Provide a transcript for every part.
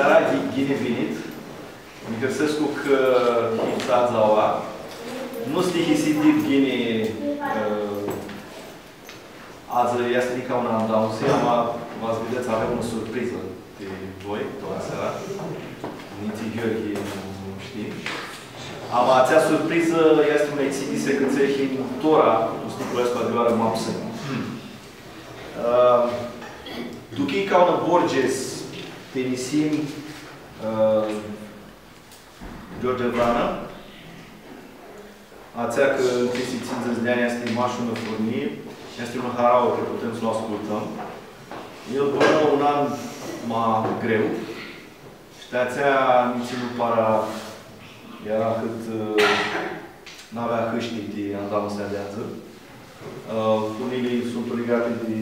seara, bine venit. Mi găsesc că hițați la nu știi hisidit bine azi este nici un an, dar v-ați vedeți, avem o surpriză de voi, toată seara. Nici Gheorghe nu știi. Ama acea surpriză este un exhibise că ți-e în Tora, cu sticul ăsta de oară mapsă. După ca un Borges, tenisim George Vrana, aceea că chestii 50 de ani este mașul în furnie, este un harau că putem să-l ascultăm. El până un an mai greu și de aceea nici nu para era cât n-avea hâștii de andamă să adează. Unii sunt legate de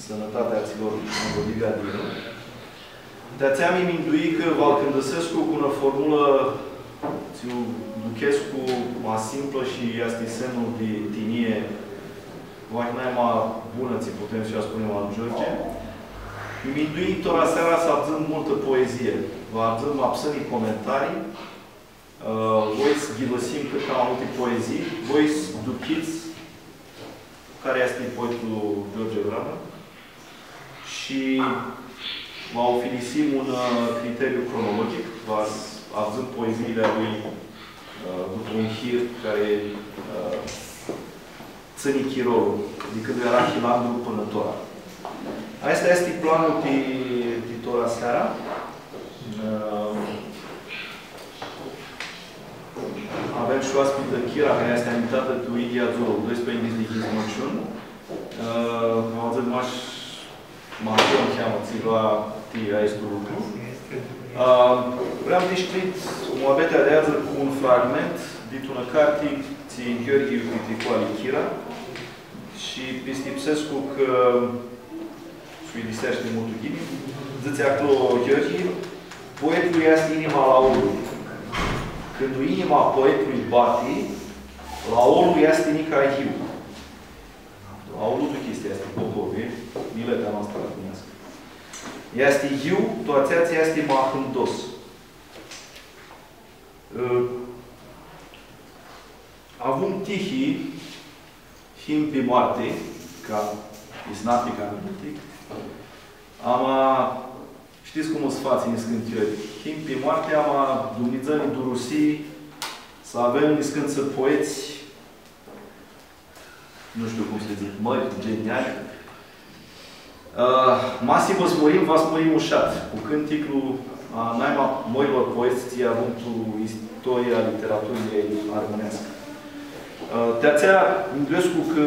sănătatea ților împotriva de el. De aceea mi-am induit că Valcândăsescu cu o formulă ți-o duchescu mai simplă și este semnul de tinie mai bună, ți putem și a spune la George. Mi-am induit tora seara să abzâm multă poezie. Vă abzâm absănii comentarii. Voi să ghilosim cât am multe poezii. Voi să duchiți care este poetul George Vrana. Și vă ofilisim un criteriu cronologic. Vă abzâm poeziile lui după un hir care ține chirolul, de când era Hilandru până Tora. Asta este planul de Tora seara. Avem și o aspită Chira, care este invitată cu Idia Zoro, 12 de Hizmăciun. Am zis, m-aș cheamă, ți lua tia este lucru. Vreau de scris o abete adează cu un fragment dintr-una carte ți Gheorghe Criticoale Chira și pistipsescu că și-i disește multul ghini. Zice acolo Gheorghe, poetul este inima la omul. Când inima poetului bate, la omul este nica hiu. La omul de chestia este popovi, mileta noastră lacunească. Este hiu, toațeați este mahândos. Avem tihii, him pe moarte, ca isnatica analitic. Ama, știți cum o să fați în scântiri? Him pe moarte, ama Dumnezeu durusii, să avem niscânță poeți, nu știu cum se zic, mări, geniali. Masim vă smorim, va smorim ușat. Cu cânticul naima morilor poeți, având istoria literaturii armonească. De aceea, îndrăscu că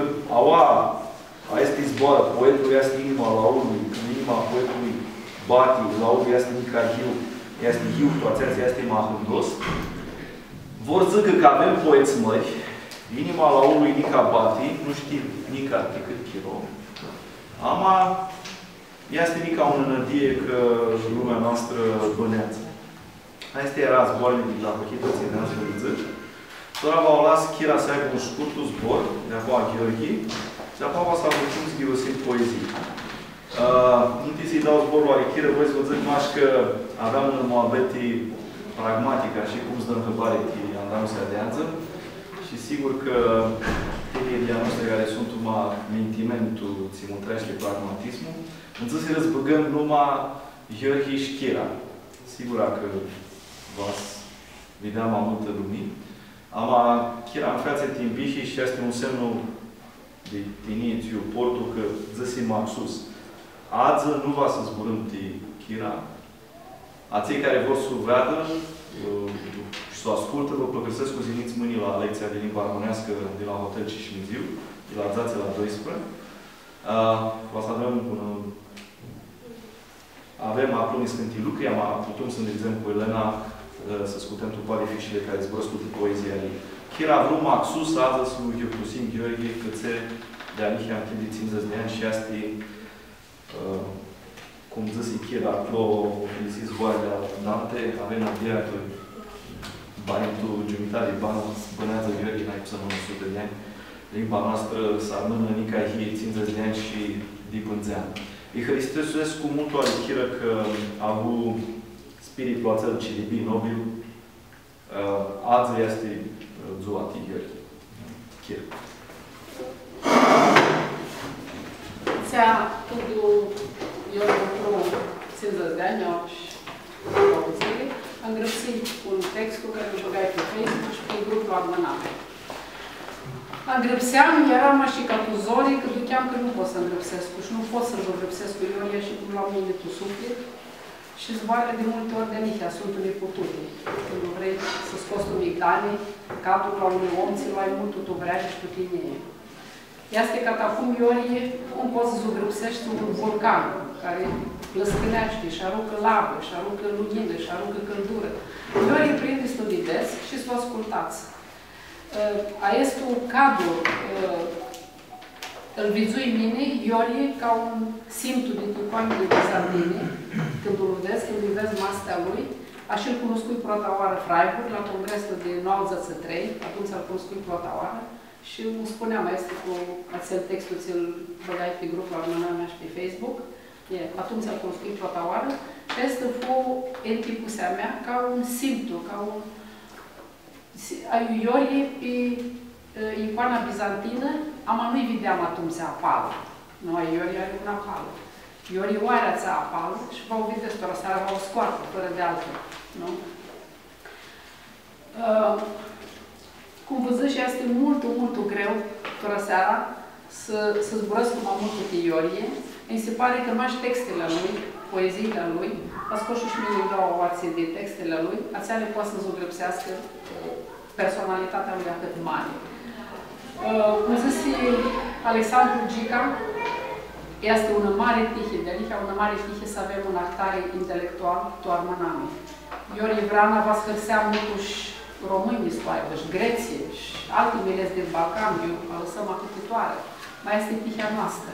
a este zboară, poetul este inima la omului, când inima poetului bate, la omul este nica hiu, este hiu, toațeați este mahândos. Vor zică că avem poeți mări, inima la omului nica bate, nu știu nica decât chiro. Ama este nica o înădie că lumea noastră băneață. Asta era zboarele din la Păchită, țineați vă zici. Tora v-au las Chira să aibă un scurtul zbor, de acolo Gheorghe, și apoi v-a să avucim să ghirosim poezii. Întâi să-i dau zborul la Chira, voi să vă zic maș că aveam un moabete pragmatic, așa cum îți dăm hăbare că andam să adeanță. Și sigur că tinerii noștri care sunt numai mentimentul, ți mutrește pragmatismul, înțeles să răzbăgăm numai Gheorghe și Chira. Sigur că v-ați vedea mai multă lumii. Ama Chira în față timpihi și este un semn de tinițiu, portul că zăsim maxus. Azi nu va să zburăm de Chira. A cei care vor să vadă și să ascultă, vă păcăsesc cu ziniți mâinii la lecția de limba armonească de la Hotel Cișmiziu, de la Zațe la 12. Vă să avem acolo scântii lucruri, am putut să ne dizem cu Elena să scutem tupare fișile care zbură scută poezia ei. Chira vrut maxus, azi să Iucusim Gheorghe, câțe de-a nici am timp de 50 de ani și asta cum zis Chira, acolo ofilisiți zboare de la Dante, avem ideea că banitul jumătate de bani bănează Gheorghe, n-ai să nu 100 de ani. Limba noastră s-ar mână nica hie 50 de ani și de pânzean. E Hristosulescu multul adechiră că a avut spiritul acel cilibii nobil, azi este zuati Iori. Chiar. Ця туду Ioru se zăzdeași auzire, am găsit un text cu care îl băgai pe Facebook și pe grupul Armăname. Îngrăpseam, eram și ca cu zorii, că duceam că nu pot să îngrăpsesc și nu pot să-l îngrăpsesc cu Ioria și cum la mine tu suflet. Și zboară de multe ori de nichea, sunt neputute. Când nu vrei să scoți tu migdanii, capul la unui om, ți-l ai mult, tu vrea și tu tine. Este ca acum Iorie, cum poți să zugrăpsești un vulcan care plăscânește și aruncă lavă, și aruncă lumină, și aruncă căldură. Iorie prinde studides și să vă ascultați. Este un cadru, îl vizui mine, Iorie, ca un simplu de ticoanele bizantine, când îl vezi, când îl vezi mastea lui, așa îl cunoscui protaoară Freiburg, la congresul de 93, atunci îl cunoscui protaoară, și îmi spunea mai este cu acel textul, ți-l băgai pe grupul Armăname și pe Facebook, atunci îl cunoscui protaoară, și este fu entipusea mea ca un simplu, ca un Iorie pe icoana bizantină, ama nu-i vedeam atunci apală. Nu, Iorie are un apală. Iorie oare ața apală și vă o vedeți toată seara, vă o scoartă, fără de altfel. Nu? Cum vă zic, este mult greu toată seara să zburăsc cum am mult pe Iorie. Mi se pare că numai textele lui, poeziile lui, a scos și mine îmi dau o oație de textele lui, ația le poate să zugrăpsească personalitatea lui atât mare. Cum zice Alexandru Gica, este una mare tihie, de adică una mare tihie să avem un actare intelectual tu Armăname. Iorie Vrana va scărsea multuși românii să aibă, și Greție, și alte milezi din Balcan, eu o lăsăm acutitoare. Mai este tihia noastră.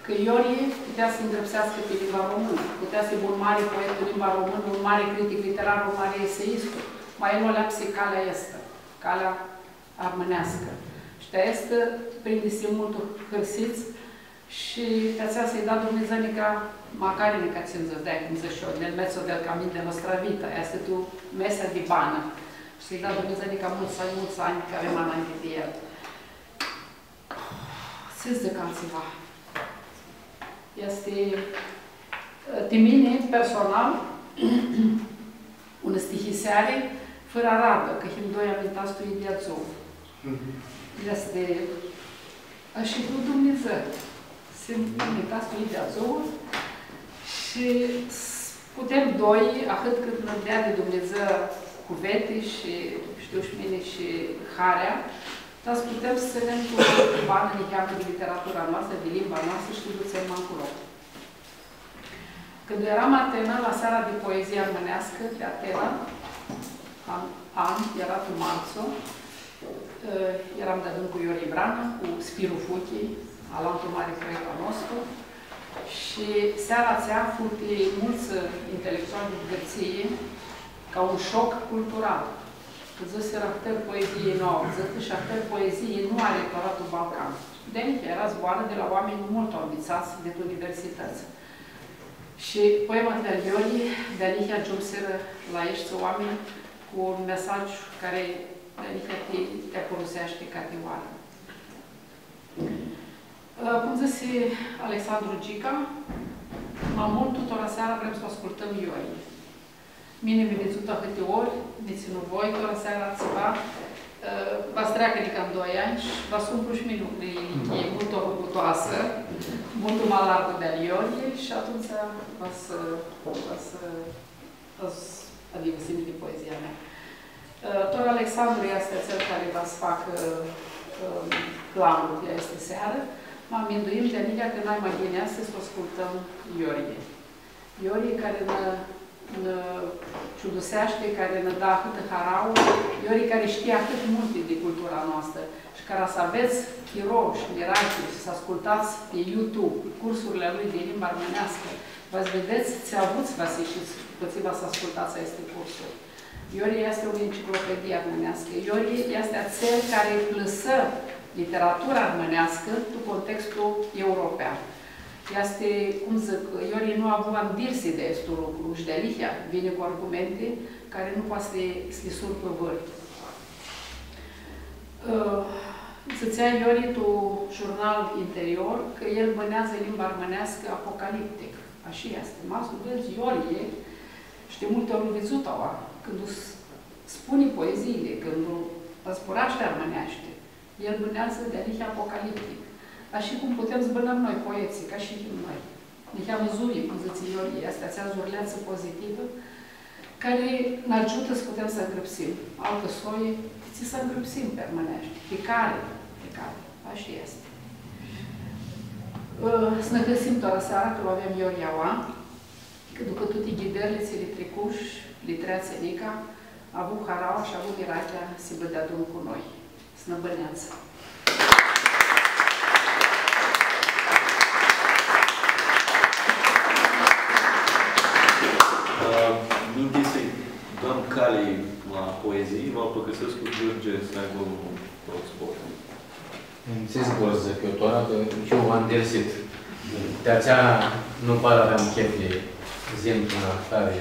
Că Iorie putea să îndrepsească pe limba română, putea să fie un mare poet în limba română, un mare critic literar, un mare eseist. Mai el o leapse calea este, calea armânească. Și de este, prinde-se mult hârsiți și pe aceea să-i da Dumnezeinica macarenica țin să dai, cum zic și eu, nel mezzo del camin de nostra vita, este tu mesa de bană. Și să-i da Dumnezeinica mulți ani care m-a înainte de el. Să-ți zic altceva. Este, de mine, personal, una stihiseare fără radă, că him doi amintați tu Idiațov. Este, și cu Dumnezeu. Se amintați tu Idiațov și putem doi, atât cât ne dea de Dumnezeu cuvete și, știu și mine, și harea, dar putem să vedem cu bani în de literatura noastră, de limba noastră și ducem acolo. Când eram Atena, la seara de poezie armânească de Atena, era tu marzo, eram de cu Iorie Vrana, cu Spiru Fuchi, alantul mare proiectul nostru, și seara aceea foarte mulți intelectuali de Gărție, ca un șoc cultural. Zis caracter poeziei nouă, zis caracter poeziei nu are Electoratul Balcan. Studenții era zboară de la oameni mult ambițați de universități. Și poema de Iorie, de aici ajunseră la ești oameni cu un mesaj care de aici te porosește ca te oară. Cum zise Alexandru Gica, mai mult tuturor seara vrem să ascultăm Iorie. Mine mi-a văzut câte ori, ne ținu voi, toată seara ceva, va streacă de cam 2 ani și va scumplu și mine e mult o butoasă, mult mai largă de Iorie și atunci va să adică simt de poezia mea. Tot Alexandru este cel care va să facă planul de este seară. M-am minduit de amiga că n-ai mai bine astăzi să ascultăm Iorie. Iorie care ne ciudusește, care ne dă atât harau, Iorie care știe atât multe de cultura noastră și care să aveți chirou și miracoli, să ascultați pe YouTube cursurile lui de limba armânească, vă vedeți, ți-avuți va să ieșiți, puțiva să ascultați aceste cursuri. Iorie este o enciclopedie armânească. Iorie este cel care lăsă literatura armânească în contextul european. Este, cum zic, Iori nu a avut dirsi de estul lucru, și de alihia vine cu argumente care nu poate să le surpă vări. Să-ți ia Iori tu jurnal interior, că el bănează limba armânească apocaliptic. Așa este. Masul vezi Iori, și de multe ori văzut aua, când spune poeziile, când răspuraște armâneaște, el bânează de alihia apocaliptic. Așa cum putem să bănăm noi, poeții, ca și noi. Ne cheamă zurii, cum zice Iori, asta ți-a zurleață pozitivă, care ne ajută să putem să îngrăpsim. Altă soie, să îngrăpsim pe armânește. Pe care. Așa este. Să ne găsim toată seara, că avem Iori Aua, că după toate ghidările ți le trecuși, litreația Nica, a avut haraua și a avut mirachea să bădea Domnul cu noi. Să ne băneață. Minte să-i dăm cale la poezii, vă păcăsesc cu George să aibă un sport. Ce zbor, zic eu, toată, că eu am dersit. De aceea nu pare aveam chef de zi până tare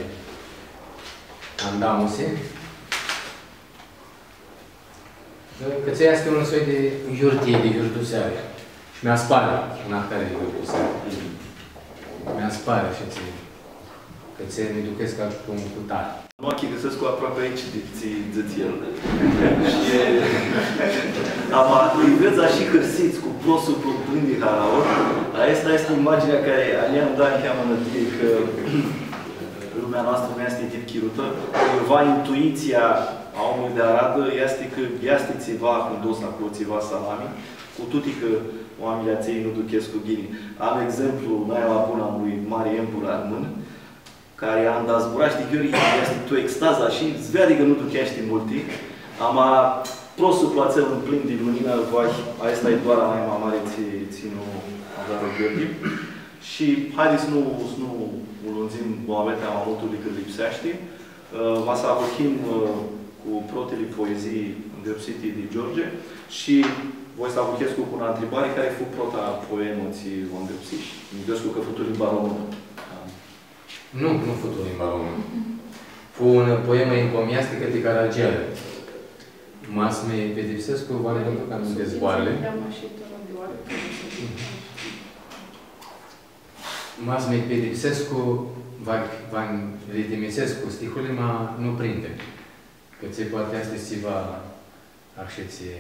andamuse. Că ți este un soi de iurtie, de virtuseare. Și mi-a spare un actare de virtuseare. Mi-a spare și ție. Că ți ne ducesc ca un cutare. Nu că găsesc cu aproape aici de ți-el. Și îi vezi așa hârsiți cu prosul plin de haraur. Asta este imaginea care Alian Dan cheamă nătie că lumea noastră nu este tip chirută. Cumva intuiția a omului de Aradă este că este țiva când dos acolo țiva salami, cu toate că oamenii aței nu duchesc cu ghini. Am exemplu, Naila Buna lui Mare Empur Armân, care am dat zburat, știi, Gheorghe, este tu extaza și îți vede că nu duchești multe. Am prosul plațel în plin de lumină, asta e doar a mai mare ținu adară Gheorghe. Și haideți să nu ulunțim boavetea mai multul decât lipsește. Vă să avochim cu protele poezii îndrepsite de George și voi să avochesc cu una întrebare care fu prota poemul ți o îndrepsiși. Îmi că futul limba română. Nu futul limba română. Fu un poemă encomiastică de Caragiale. Masme Pedipsescu, vale pentru că nu dezboarele. Masme Pedipsescu, Van Ritimisescu, stihulima nu prinde. Că ți poate astăzi ceva așeție.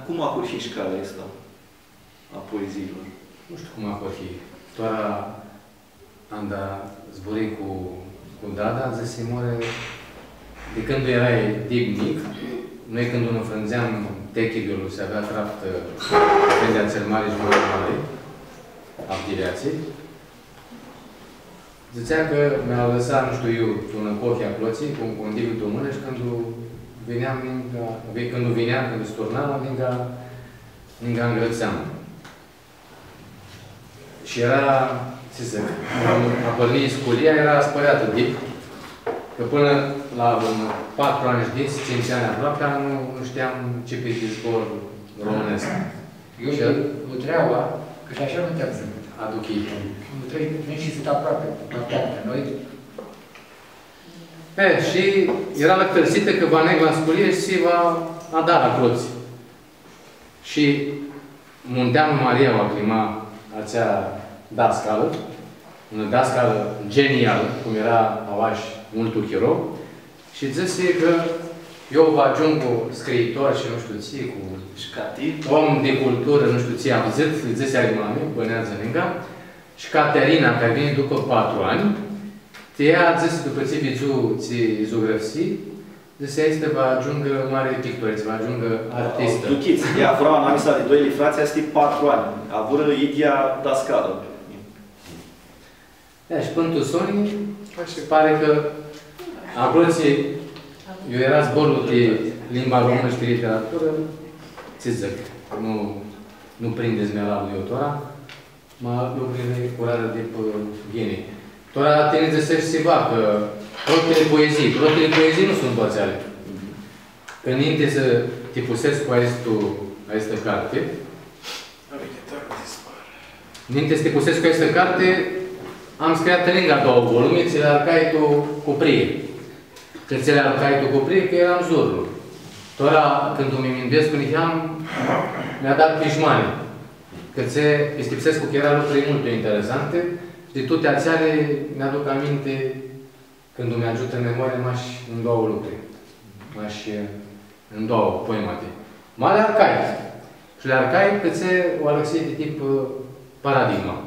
Cum a fi șcala asta a poeziilor? Nu știu cum a fi. Doar am zburit cu Dada, zis Simone, de când erai tip mic, noi când îl înfrânzeam techidul, se avea traft prindea cel mare și mai mare, abdireații, zicea că mi-a lăsat, nu știu eu, un cochia cloții, cu un condiviu de mână și când sturnam, linga îngrățeam. Și era, ce să zic, a pornit sculia, era spăreată dip, că până la 4 ani și 5 ani aproape, nu știam ce pe zbor românesc. Eu și o treaba, că și așa nu te-am zis. Aduc ei. Nu trebuie și să aproape, pe noi. Și era lăctărțită că va neg la sculie și se va ada la cloți. Și Munteanu Maria va clima acea dascală, una dascală genială, cum era Avaș multul hero, și zise că eu vă ajung cu scriitor și nu știu ție, cu om de cultură, nu știu ție, am zise arimame, bănează linga, și Caterina, care vine după 4 ani, te ia, zise, după ce ți izografii, zise, este va ajungă mare pictor, va ajungă artistă. Duchiți, ea, vreo anamisa de 2 frații, asta e 4 ani. A vără idia dascală. Și până Sony, se pare că aproție, eu era zborul de limba română și de literatură, ce zic, nu prindeți melalul eu, tora, mă lucrurile curare de ghine. Tora tine să ceva, că protele poezii nu sunt toate ale. Înainte să te pusesc cu această carte, Înainte să te pusesc cu această carte, am scris lângă două volume, țele Arcaitul Cuprie. Că țele Arcaitul Cuprie, că eram zurul. Tora, când îmi mindesc cu Niheam, mi-a dat pișmane. Că ți Stipsescu, că era lucruri mult interesante, și de toate ațeale mi-aduc aminte, când îmi ajută în memorie, mași în două lucruri. Mași în două poemate. Mare Arcait. Și le Arcait, că ți o Alexei de tip paradigma.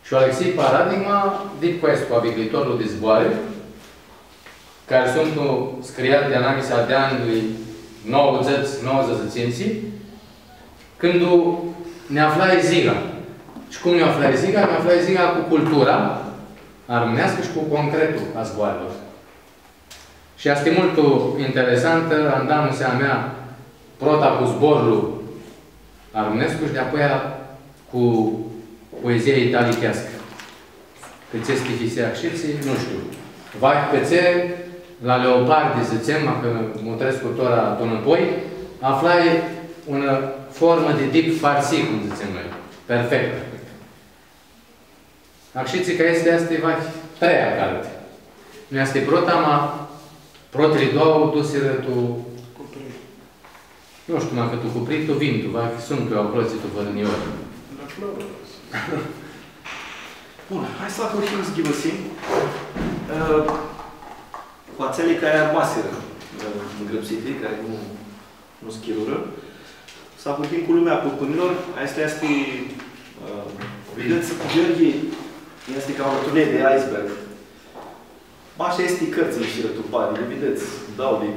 Și o Alexei paradigma, dit cu cu aviglitorul de zboare, care sunt scriat de analiza de anului 9 zăținții, când ne aflai ziga. Și cum ne aflai ziga? Ne aflai ziga cu cultura armânească și cu concretul a zboarelor. Și asta e mult interesantă, am dat în seama mea prota cu zborul armânescu și de apoi cu poezia italicească. Că ți este fisiaxiții, nu știu. Vai că ți la Leopardi, zicem, că mutresc cu tora tonăpoi, aflai una formă de tip farsi, cum zicem noi. Perfect. Axiții că este asta, va treia carte. Nu este prota, ma protele două duseră tu... Nu știu, mă, că tu cupri, tu vin, tu va sunt că au plățit tu vărâniori. Bun, hai să acurhim zghivăsim. Cu ațelii care armaseră îngrăpsite, care nu schirură. Să acurhim cu lumea purpunilor. Asta este... Vedeți, Gheorghe este ca o rotunee de iceberg. Mașa este cărții și rătupare, le vedeți, dau de...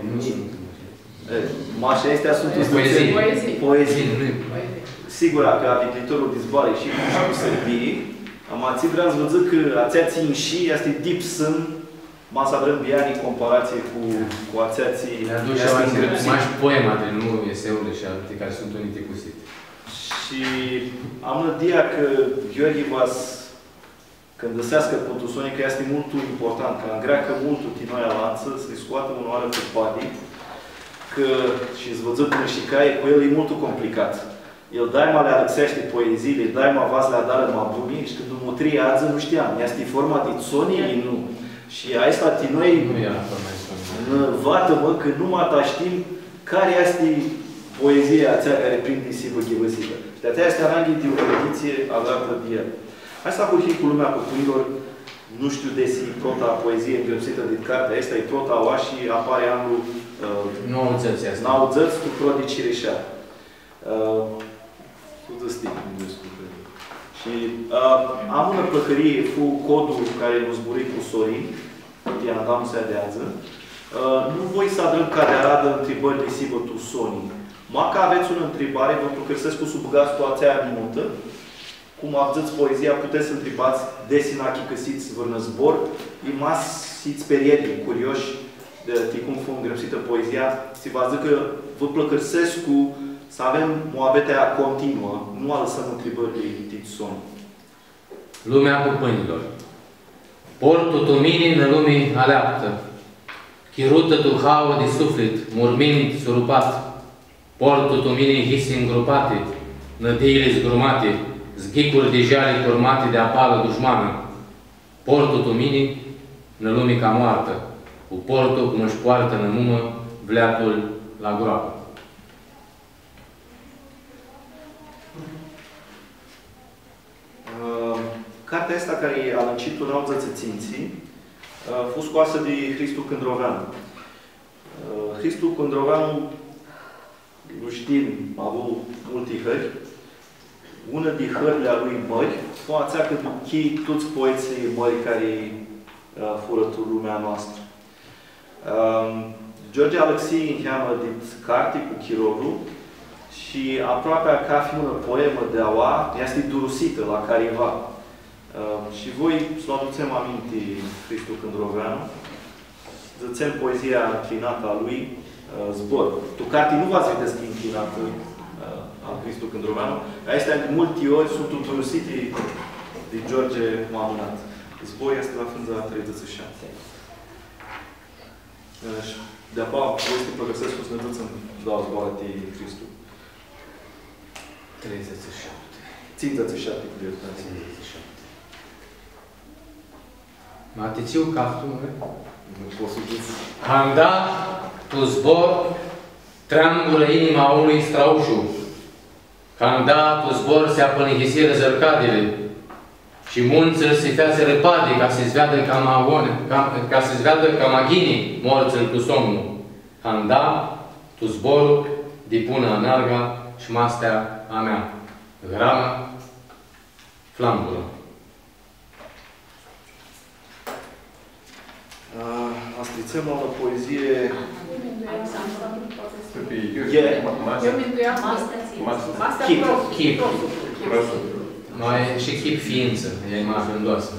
Mașa astea sunt poezii. Sigur, că aviglitorul de zboare și cu sărbiri, am ațit vreau să văzut că ațeații și este deep sun, masa brâmbiani în comparație cu ațeații mai poema de nu eseurile și alte care sunt unite cu sit. Și am nădia că Gheorghe Vas, când găsească Potusonii, că este mult important, că îngreacă mult tinoia lanță, să-i scoată un oară pe padi, că și-ți văzut până și caie, cu el e mult complicat. El daima le alexește poeziile, daima vas le adară mai buni și când o mutrie ață nu știam. Este forma de Sonii, nu. Și asta tinoi vată-mă că numai ta știm care este poezia aceea care prinde sivă ghivăsită. Și de aceea este aranghi de o tradiție agrată de el. Hai să acurhim cu lumea păpurilor, nu știu desi prota poezie îngrăpsită din cartea asta, e prota oa și apare anul 90 cu prodi Cireșea. Și am una plăcărie cu codul care nu zburit cu Sorin, Tiana Damu se adează. Nu voi să adrâm care aradă întrebări de sivă tu Sony. Maca aveți o întrebare, vă procăsesc cu subgați situația minută. Cum aveți poezia, puteți să întrebați desina că căsiți vârnă zbor, imas siți perietni, curioși de cum fă îngrăpsită poezia, si vă zic că vă plăcăsesc cu să avem o avetea continuă, nu a lăsăm întrebări de Titson. Lumea păpânilor. Portul tu mini în lumii aleaptă. Chirută tu hauă de suflet, murminind surupat. Portul tu mini hisi îngrupate, nădiile zgrumate, zghicuri de jale curmate de apală dușmană. Portul tu mini în lumii ca moartă, cu portul cum își poartă în mumă vleatul la groapă. Cartea asta care a lăncit un alt zățăținții a fost scoasă de Hristu Cândroveanu. Hristu Cândroveanu, nu știm, a avut multe hări. Una din hările a lui mări, poate că duchii toți poeții mări care fură lumea noastră. George Alexei încheamă din carte cu Chirovu și aproape ca fi una poemă de aua, este durusită la careva. Și voi să aducem aminte Hristu Cândroveanu, zățem poezia înclinată a lui, Zbor. Tu carte nu v-ați vedeți că e înclinată a Hristu Cândroveanu, astea de multe ori sunt durusite de George Mamânat. Zbor este la frânza 37. De-apa voi să te păgăsesc cu să ne dăți în dau zboară de Hristu. 37. 57 cu Matițiu, caftumule. nu pot să zic. Handa, tu zbor, treangulă inima unui straușu. Handa, tu zbor, se apănăhisiră zărcadele. Și munțele se feață răpade, ca să-ți vadă ca să-ți vadă ca maghinii morți-l cu somnul. Handa, tu zborul, dipună anarga și mastea a mea. Grana, flambulă. Astrițăm la o poezie... Eu mintuiam Chip. Mai și chip ființă, e mai gândoasă.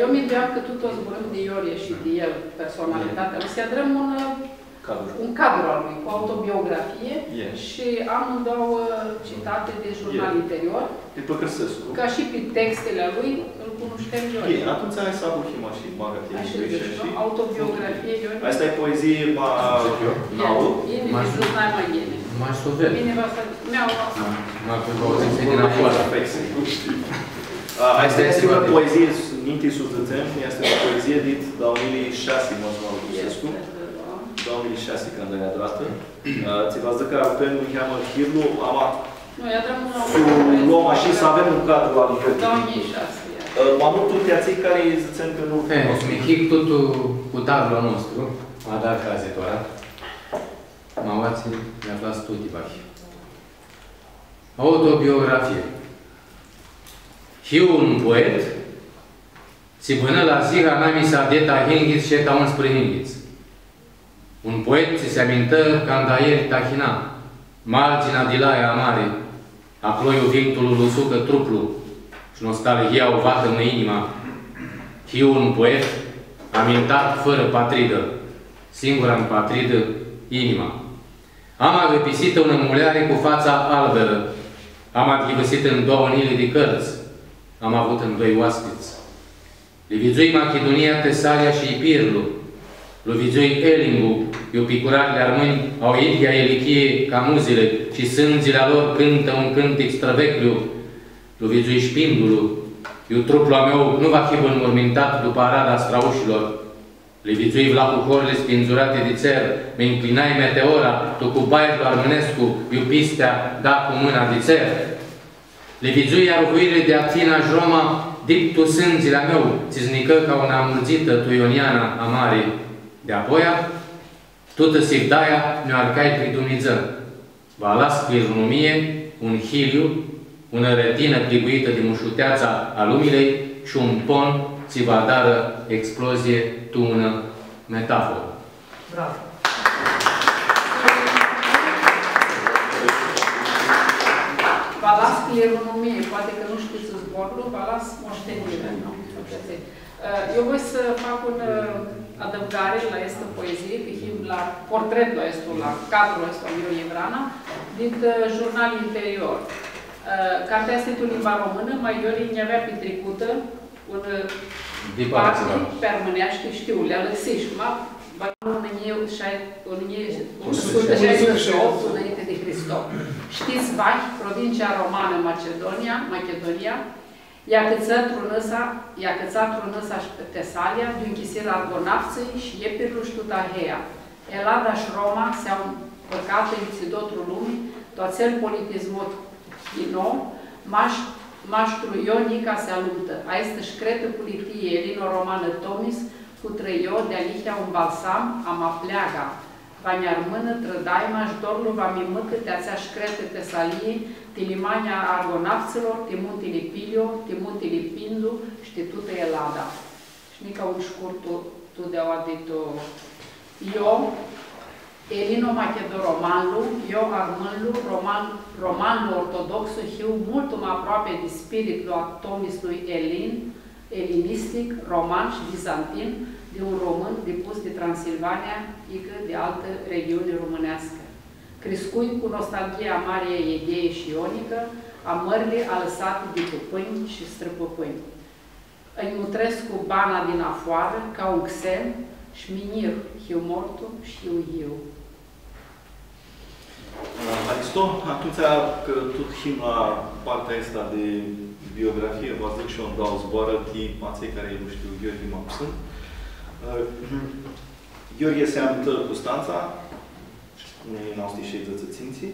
Eu mintuiam că tu toți zburând de Iorie și de el, personalitatea lui, să-i un cadru al lui, cu autobiografie și amândouă citate de jurnal interior. De Păcărsescu. Ca și pe textele lui, îl cunoștem Iorie. Atunci ai Sabu Hima și Magatie. Autobiografie Iorie. Asta e poezie nouă. Individual n-ai mai bine. Mai sovel. Bine v-a să... Mi-au asta. Mai pe văzut din afară. Asta este o poezie, Ninti Suzățeni, este o poezie dit da 2006, mă zmă Lucescu. 2006, când e adevărată. Ți v-ați zis că apenul îl cheamă Hirlu, ama... Nu, i-a drămul la luăm așa să avem un cadru al libertății. 2006, mai mult teații care îi zicem că nu... Smihic totul cu tablul nostru, a dat cazetoarea. Mauații mi-a dat studii bahi. Autobiografie. Hiu un poet, ți până la ziha nami sa deta hinghiț și eta 11 hinghiț. Un poet ți se amintă candaieri tahina, marginea dilaia amare, aploiu victul lusucă truplu și nostalgia o vată mă inima. Hiu un poet, amintat fără patridă, singura în patridă, inima. Am agăpisită una muleare cu fața albără, am adghivăsit în 2 nile de cărți, am avut în 2 oaspeți. Livizui Macedonia, Tesalia și Ipirlu, Lovizui Elingu, iu picurarele armâni au Idia Elichie ca muzile și sânzile lor cântă un cântec străvechiu. Lovizui Șpindulu, iu trupul meu nu va fi înmormintat după arada straușilor. Livizui vlapucorile spinzurate de țer, mi înclinai meteora, tu cu baierul armânescu, iu pistea da cu mâna de țer. Livizui aruhuire de Atina Joma, dictu sânzile meu, ți-znică ca una amurzită tu Ioniana amare. De apoia, tută sivdaia ne-o arcai pridumniză. Va las sclirunumie, un hiliu, una retină pliguită de mușuteața a lumilei și un pon ți va dară explozie tu una metaforă. Bravo! Va las sclirunumie, poate că nu știți zborul, va las moștenire. Eu voi să fac un adăugare la este poezie, la portretul ăsta, la cadrul ăsta al Iorie Vrana, din jurnal interior. Cartea este în limba română, mai Iorie ne avea petrecută un parte permâneaște, știu, le-a lăsit și în 168 înainte de Hristos. Știți, Vahi, provincia romană Macedonia, i-a cățat trunăsa și Tesalia, din chisir argonapței și Epirlu și Tutahea. Elada și Roma se-au împăcat în țidotul lumii, toțel politismot ino, maștru Ionica se aluptă. A este șcretă politie elino-romană Tomis, cu trăio de alihea un balsam, am apleaga. Va-mi-ar mână trădaima și dorlu va mi-mâcă te-ațea șcretă Tesalie, Tilimania argonapților, Timutili Pilio, Timutili Pindu, știtută Elada. Și nica un scurtu tu de audito. Eu, Elino Macedo-Romanlu, eu Armânlu, Romanlu ortodoxu, hiu mult mai aproape de spiritul atomisului elinistic, roman și bizantin, de un român depus de Transilvania, ică de altă regiune românească. Crescui cu nostalgia Mariei Egee și Ionică, a mării alăsate de păpâni și străpăpâni. Îi nutresc cu bana din afoară, ca un xen, și minir, hiu mortu și hiu. Aristo, atunci că tot him la partea asta de biografie, vă zic și eu îmi dau zboară, cei care nu știu, Gheorghe Mapsân. Gheorghe se amută Constanța, unii noștri și zățăținții,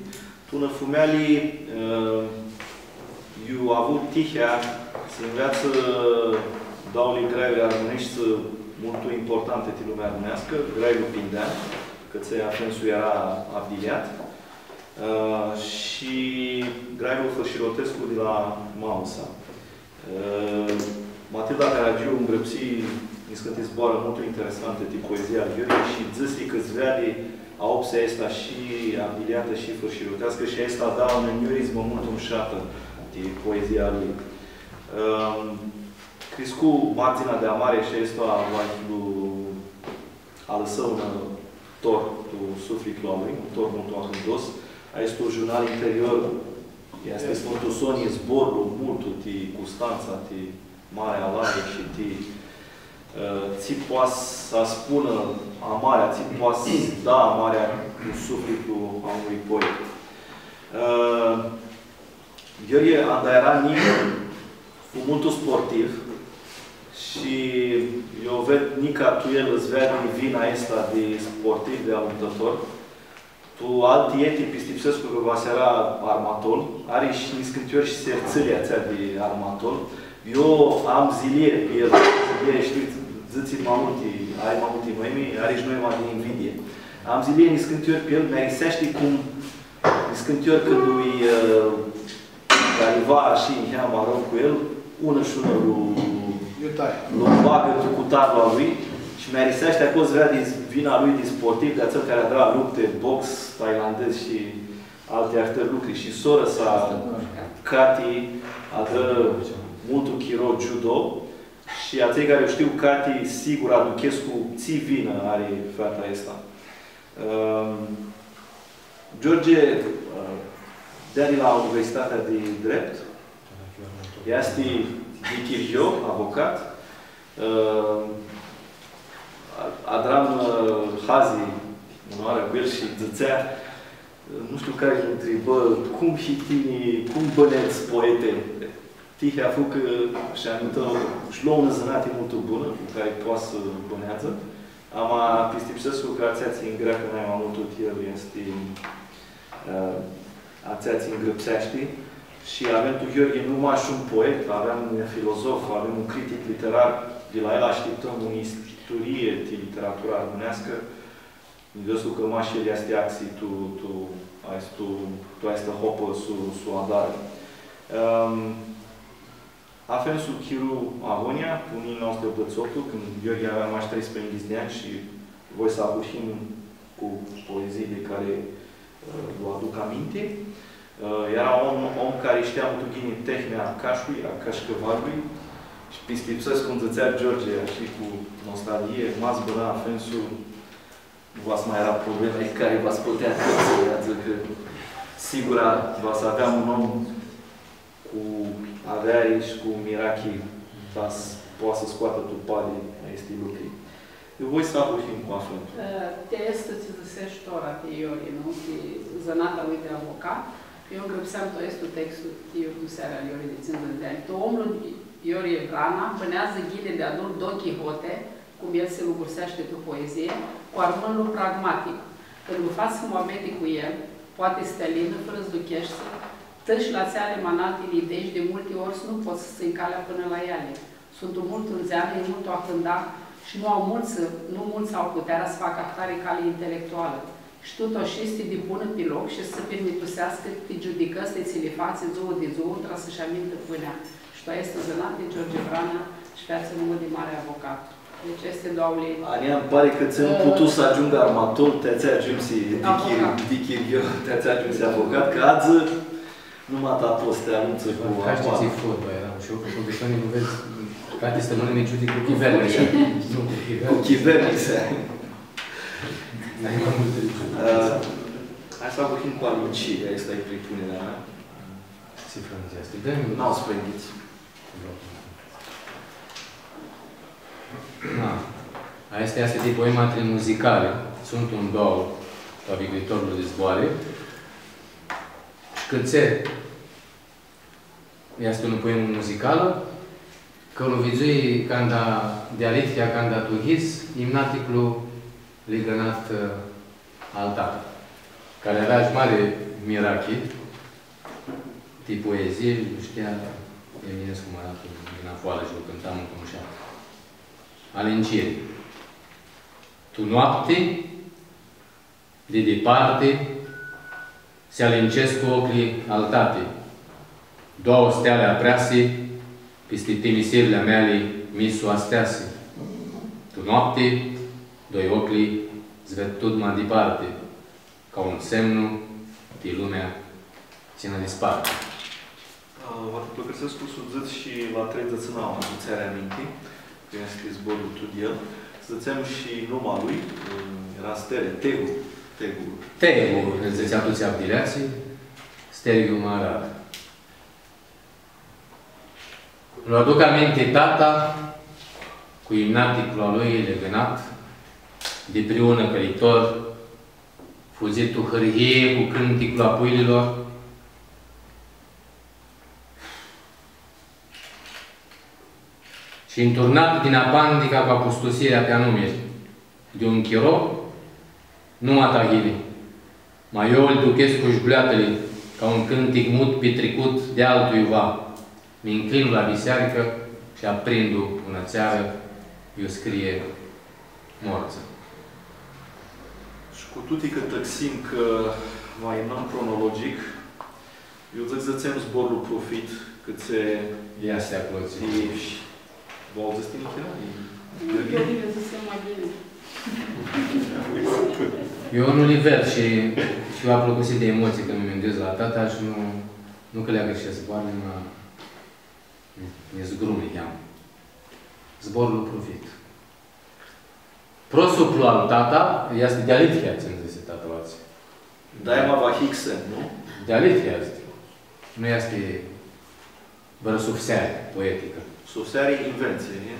tună fumealii, eu avut tihea să înveață dauli graiuri armonești mult importante din lumea armonească, graiul Pindean, că Afensul era afiliat, și graiul Fășirotescu de la Mausa. Matilda Caragiu îngrăpsi niscânti zboară mult interesante de poezia Gheorghe și zăsi că zvede a opsea asta și afiliată și fășirotească și asta da un eniurism mult umșată de poezia lui. Crescu marginea de amare și asta a lăsat un tor tu sufletul lui, un tor mult ahândos. Este un jurnal interior, este Sfântul Sonie, zborul mult de Constanța, de Marea Alaie și de ți poate să spună amarea, ți poate să da amarea cu sufletul a unui poet. Gheorghe era mult sportiv și eu ved nica tu el îți vede vina asta de sportiv, de aluntător. Tu alți eti pistipsescu că va seara armatol, are și niscântiori și serțălii ațea de armatol. Eu am ziliere pe el, ziliere, știți, zății ai mai multe măimi, are și noi mai de invidie. Am ziliere niscântiori pe el, mi-a cum niscântiori când lui careva și ia maron cu el, ună și ună lui bagă cu tarla lui și mi-a risește acolo să vrea vina lui de sportiv, de ațel care a dat lupte, box, tailandez și alte artări lucruri. Și soră sa Cati a dat multul chiro judo și aței care știu Cati, sigur, aduchescu ții vină are fata asta. George de la Universitatea de Drept, este Dichirgio, avocat, Adram Hazi, onoarea cu el și zățea, nu știu care îl întrebă, cum hitinii, cum băneți poete? Tihea a făcut și anumită, și luă un zânate mult bună, cu care poate să bănează. Ama Pistipsescu, că ațeați în greacă, n-ai mai multul el, este ațeați îngrăpseaște. Și avem tu Gheorghe numai și un poet, avem un filozof, avem un critic literar, de la el așteptăm o istorie de literatura armonească. Văzut că mașele este axi, tu ai stă hopă su adare. Avem sub Chiru Avonia, unii noastre obdățoptul, când Gheorghe avea mai 13 de ani și voi să abușim cu poezii de care vă aduc aminte. Era un om care știa mult bine tehnia cașului, a cașcăvarului și Pistipsescu înțățea George și cu nostalgie, m-ați băna Afensul, nu v-ați mai era probleme care v-ați putea să că sigur v-ați avea un om cu aveari și cu mirachi ca să poată să scoată tupade este lucru. Eu voi să abușim cu Afensul. Te este să zicești ora pe Iori, nu? Pe zănata lui de avocat. Eu îngrăpseam tot estul textul cu seara Iori de țintă de ani. Tu omul Iori Vrana pânează ghide de adult Don Quixote, cum el se lugursește cu poezie, cu armânul pragmatic. Când vă faci moabete cu el, poate stelină, fără zduchește, tăși la țeale manatele idei și de multe ori nu poți să se încalea până la ele. Sunt mult înzeană, e mult o acânda și nu mulți au puterea să facă actare cale intelectuală. Și tu toșisti de bună pe loc și să permitusească te judică, să te ți le fațe zouă de zouă, tra să-și amintă pânea. Și tu este zănat de George Vrana și față număr de mare avocat. Deci este doamne... Ania, îmi pare că ți-am putut să ajungă armator, te-ați ajunsi Dichirgio, te-ați ajunsi avocat, că azi numai ta poți să te anunță cu avocat. Ca știți fotba, eram și eu cu profesorii, nu vezi, frate, să nu ne judic cu chivernița. Cu chivernița. Hai să vorbim cu alucirea, asta e pripunerea mea. Cifrănița asta. N-au sprendiți. Asta este de poema muzicale. Sunt un două a viitorului de zboare. Șcățe este un poem muzical, că lu vizui canda dialitia canda tuhis, imnaticlu ligănat altar, care avea și mare mirachi, de poezie, nu știa Eminescu Măratu din afoară și o cântam în comușat. Alenciri. Tu noapte, de departe, se alencesc cu ochii altate. Două steale aprease, peste temisirile mele misu astease. Tu noapte, doi ochii, zved tot mai departe, ca un semnu de lumea țină disparte. Vă plăcăsesc cu sudzăț și la trei zățânau, nu ți-ar aminti, că i-am scris zborul tu de el. Zățeam și numai lui, era stele, Tegu. Tegu, îl zățea toți abdileații, Steriu Marar. Îl aduc aminte tata, cu imnaticul al lui legănat, de priună călitor, fuzitul hârhie cu cânticul apuililor, și înturnat din apandica cu apostosirea pe anumiri, de un chiro, nu atahili, mai eu îl duchesc cu șbleatele, ca un cântic mut petrecut de altuiva. Mi înclin la biserică și aprindu una țeară, eu scrie morță. Și cu toate că tăxim că mai non cronologic, eu zățem zborul profit, cât se... Ia se acolo. Vă auziți din ochii? Eu bine să se mai bine. Eu în univers și eu am plăcut de emoții când mă gândesc la tata și nu că leagă și zboară, ne zgrume, i-am. Zborul profit. Prosuplu al tata este dialitia, ți-am zis tata alții. Daima va hixen, nu? Dialitia este. Nu este vără sufseare poetică. Sufseare e invenție, nu?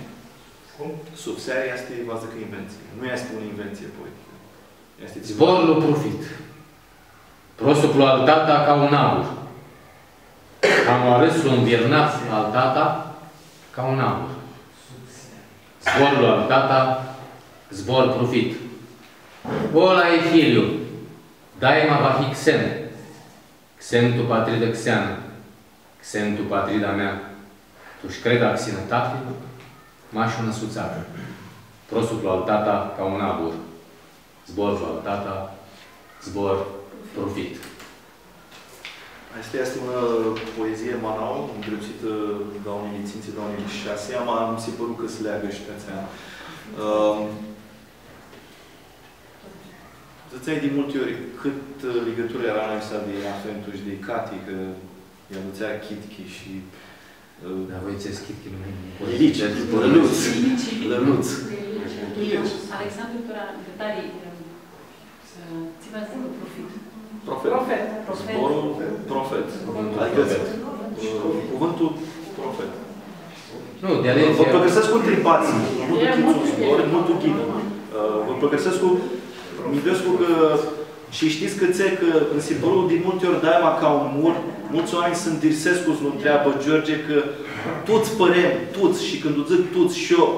Cum? Sufseare este, vă zic, invenție. Nu este o invenție poetică. Zborul profit. Prosuplu al tata ca un abur. Am arăsul înviernat al tata ca un abur. Zborul al tata, zbor profit. Ola e filiu, daima va fi xen. Xen tu patrida xeană. Xen tu patrida mea. Tu-și creda xinătate, m-aș năsuțată. Prosuplu al tata ca un abur. Zborul al tata, zbor profit. Asta este o poezie manau, îndreptită de unii liținții, de unii șase. Am se părut că se leagă și pe aceea. Zățeai de multe ori cât legătură era noi să de Afentul și de Cati, că i-a duțea Chitchi și... Da, voi ți-ai Chitchi, nu Lice, Lăluț. Lăluț. Alexandru Gătarii, ți-vă zis profit. Profet. Zborul profet. Adică cuvântul profet. Nu, dialecția... Vă păgăsesc cu tripații. Multul ghid. Vă păgăsesc cu... Mi-găsesc că... Și știți că în Sipărul din multe ori daima ca un mur, mulți oameni sunt dirsescus, nu întreabă George că toți părem, toți, și când o zic toți și eu,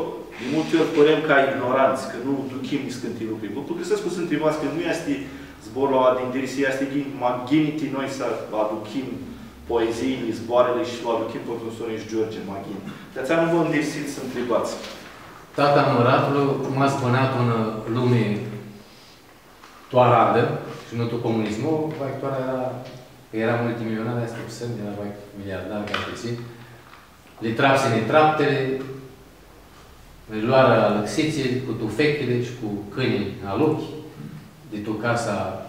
de multe ori părem ca ignoranți, că nu duchim niscântii lucruri. Vă păgăsesc că sunt întrebați că nu este zborul ăla din dirisi, este maghiniti noi să aducim poeziile, zboarele și să aducim profesorii și George Maghin. De aceea nu vă îndirsiți să întrebați. Tata Măratului m-a spuneat în lume toaradă și nu tu comunismul, era multimilionar, asta sunt, era miliardar, ca puțin. Le trapse traptele, le luară lăxiții cu tufechile și cu câinii aluchi, de tu casa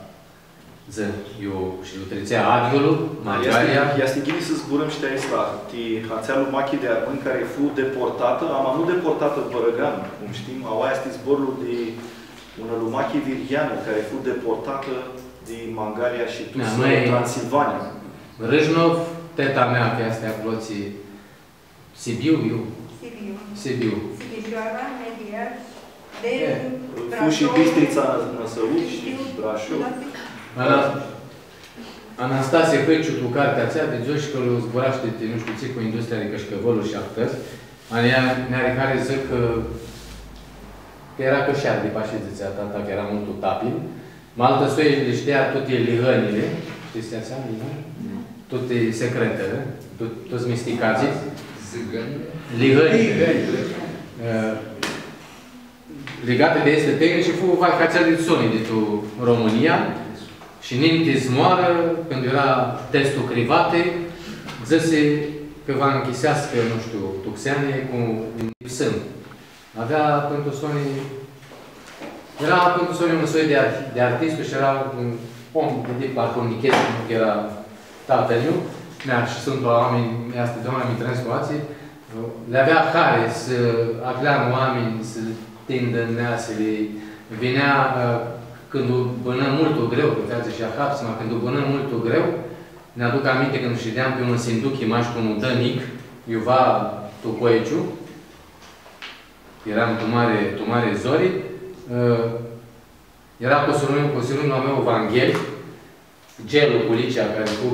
eu și utrețea Adiolul, Marialia. Este ghini să zburăm și te-ai la hațealul Machi de Armâni, care fu deportată, nu deportată Bărăgan, cum știm, aia este zborul de una lui Machi Virgiană, care fu deportată din Mangalia și Transilvania. Râșnov, teta mea, pe astea cloții, Sibiu, eu? Sibiu. Sighișoara, Mediar, Fu și Bistrița Năsăuți și Brașov. Anastasie Hăciu, cu cartea aceea, de Joș, că îl zburaște, nu știu ce, cu industria de cășcăvăluri și actări. Anea care zic că era cășear de pașeziția tata, că era mult tapin. Maltă soie le știa toate lihănile. Știți așa, lihăni? Toate secretele, toți misticații. Lihăni. Legate de este tehnic și fu vacația de Sony de tu România. Și ninte zmoară, când era testul crivate, zise că va închisească, nu știu, Tuxeane cu un sân. Avea pentru Sony, era pentru Sony un soi de artist și era un om de tip arconichet, că era tatăl meu, și sunt oameni, asta de oameni trăiesc cu alții, le avea care să acleamă oameni, să tindă neasele, vinea când o bănă mult greu, că face și Ahapsima, când o bănă mult greu, ne aduc aminte când ședeam pe un sinduc imaș cu un dănic, Iuva Tucoiciu, eram tu mare zori, era cosilul meu Vanghel, Gelu Pulicea, care cu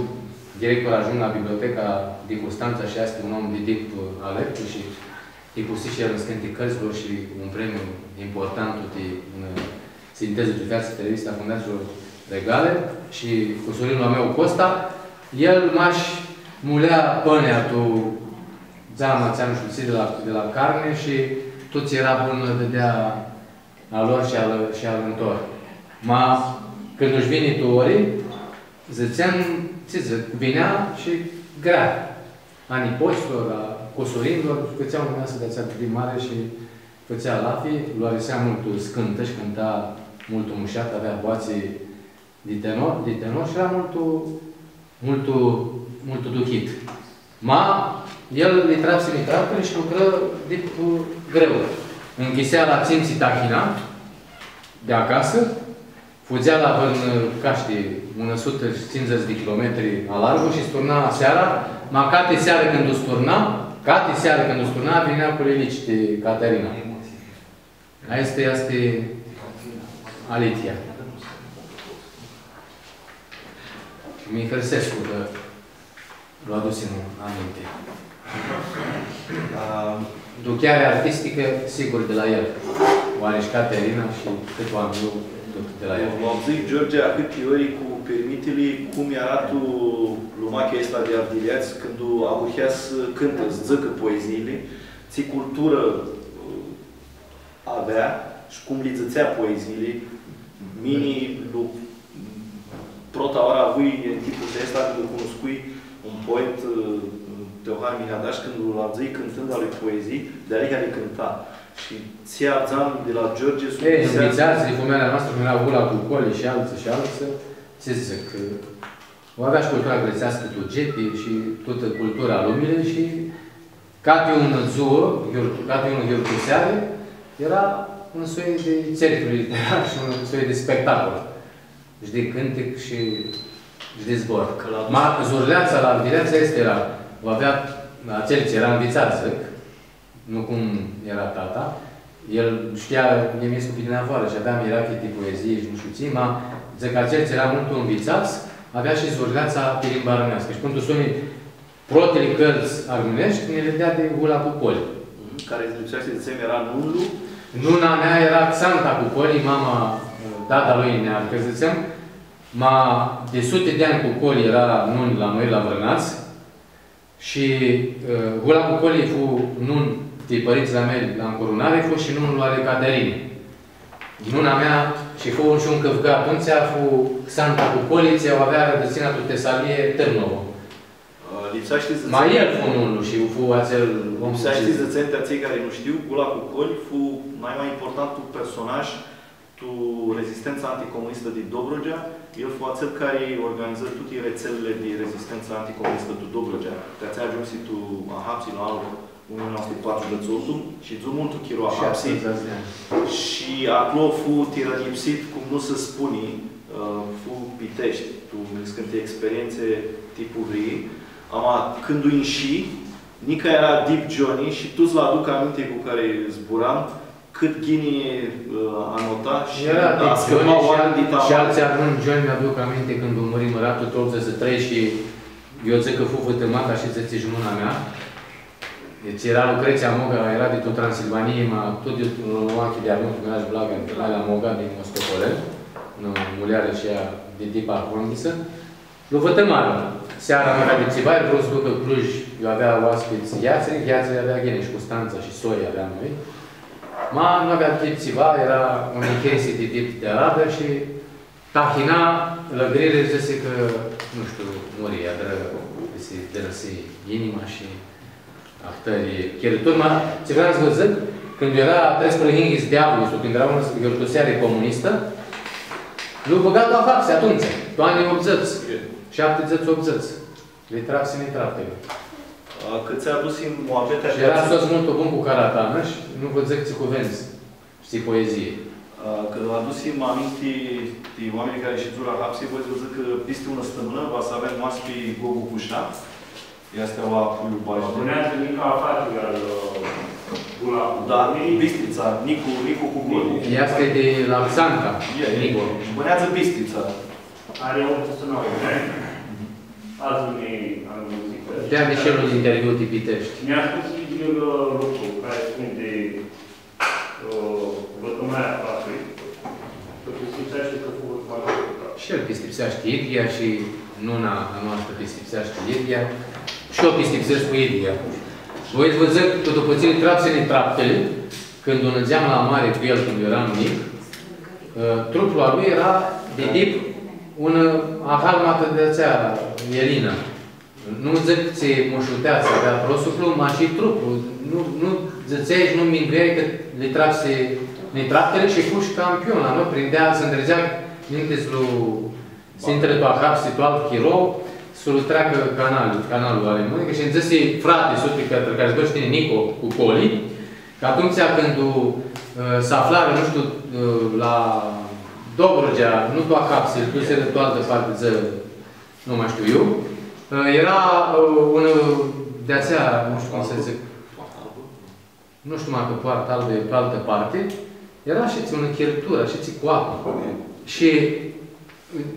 director ajung la biblioteca din Constanța și este un om de tip alert și e pustit și el în scânte cărților și un premiu important de sinteză de viață televisă a Fundațiilor Regale și cosilul meu Costa, el m-aș mulea pânea tu zeama ți-am șuțit de la carne și toți era bun dădea a lor și al întor. Când își vine tu ori, ziceam, ce zic, vinea și grea. Anii poștilor, a cosorinilor, făceau lumea să dea de mare și făcea lafii, luarisea multul scântă și cânta multul mușat, avea boații de tenor și era multul duchit. El le trapse mitrapele și lucră de greu. Închisea la Ținții Tachina, de acasă, fugea la Caști, 150 de kilometri a largul și sturna seara, cate seară când o sturna, venea cu Lilici de Caterina. Asta este Alitia. Și Mihărsescu, că l-a adus în aminte. Duchearea artistică, sigur, de la el. Oareși Caterina și cât oameni de la el. Mă zic, George, a cât teorii cu permitele, cum arată lumachea asta de ardiliați când abuhea să cântă, să zică poeziile, ți cultură avea și cum li zățea poeziile, protaora avui în tipul de ăsta, când îl cunoscui un poet, Teohar Mihadaș, când l-a zis cântând ale poezii, de aici le cânta. Și ți-a zam de la George... Învițați de fumerea noastră, cum era Ula cu Coli și alții, ce zic, o avea și cultura grețească, Tugepi și toată cultura lumii și ca pe un zoo, ca pe un hiurtuseare, era un soi de cercul literar și un soi de spectacol. Și de cântec și de zbor. Zurleața la Ardileața este era, o avea, acel ce era învițat, zic, nu cum era tata, el știa, mi-e scupit din afară și avea mirachii de poezie și nu știu ție, zic că acel ce era mult învițați, avea și zurleața pe limba românească. Și pentru sunii protele cărți armenești, ne le dea de Ula cu Coli. Care ziceaște de era Nunlu? Nuna mea era Xanta cu Coli, mama, tata lui Nea, că ziceam, de sute de ani cu Coli era nun la noi, la Vrănați, și Ula cu Coli fu nun de părinții mei la încorunare, fu și nunul lui Caterine. Nuna mea, și fu și un căvgă atunci, fu Xanta cu Coli, ți-o avea rădățina tu Tesalie Târnovă. Mai el fu nunul și fu acel om. Să știți de țentea cei care nu știu, Ula cu Coli fu mai importantul personaj tu rezistența anticomunistă din Dobrogea. El fu acel care organiză toate rețelele de rezistență anticomunistă din Dobrogea. Te-ați ajuns și tu Ahapsi la anul 1948 și tu mult chiru Ahapsi. Și acolo fu tirălipsit, cum nu se spune, fu Pitești. Tu când te experiențe tipul rii. Când înși, Nica era Deep Johnny și tu-ți l-aduc aminte cu care zburam, cât Ghini a notat și era a scăpat oameni din și alții acum, Johnny, mi-aduc aminte când a murit măratul, tot să trăi și eu zic că fu vătămata și ți mâna mea. Deci era Lucreția Moga, era de tot Transilvanie, tot de oameni de armânt, cum era și Blaga, la Moga din Mostopolel, în muleară și ea de tip arhondisă. Lu vătămară. Seara mea avea de țivari, vreau să ducă Cluj, eu avea oaspeți Gheațări avea Gheneș, Constanța și Soi aveam noi. Nu avea tip țiva, era un chestie de tip de arabă și tahina, lăgrire, zice că, nu știu, muria, se dărăsi inima și aftării cheriturma. Ce vreau să vă zic, când era Trespărăhinghis Diavolul, când era una ghiortoseare comunistă, l-au băgat la hapse atunci, anii 80, 70-80. Le trase netraptele. Cât ți-a adus în Moabete... Și era sos mult bun cu caratană și nu vă zic ți cuvenți, știi poezie. Că adus-im aminte de oamenii care și zura hapsei, voi să zic că peste una stămână va să avem oaspe Gogu Cușa. Este o apuiul Bajde. Spuneați Nica Afati al Gula. Da, Bistrița, Nicu cu Gol. Este de la Xanca, Nicu. Spuneați Bistrița. Are o sună azi unei muzică. De-aia de celul de interviu te pitești. Mi-a spus el lucru care spune de vătămarea pasului. Că pistipseaște că fu vătămarea. Și el pistipseaște Idria și nuna a noastră pistipseaște Idria. Și eu pistipsesc cu Idria. Voi vă zic că după ține trapsele traptele, când o năgeam la mare cu el când eram mic, trupul lui era de tip una ahalmată de aceea, Elină. Nu zic că ți mușuteață, avea prosuplu, ma și trupul. Nu zățeai și nu minduiai că le trapse netraptele și fuși campion. La noi prindea, se îndrăgea mintes lui Sintele tu ahapsi, tu alt chirou, să-l treacă canalul alemânică și îmi zise frate, sute, care îți băștine Nico cu Coli, că atunci când se aflară, nu știu, la Dobrogea, nu doar capsele, tu se de altă parte, nu mai știu eu, era un, de aceea, nu știu cum să zic, nu știu mai că poartă albă pe altă parte, era și ți o închirătură, și ți cu apă. Și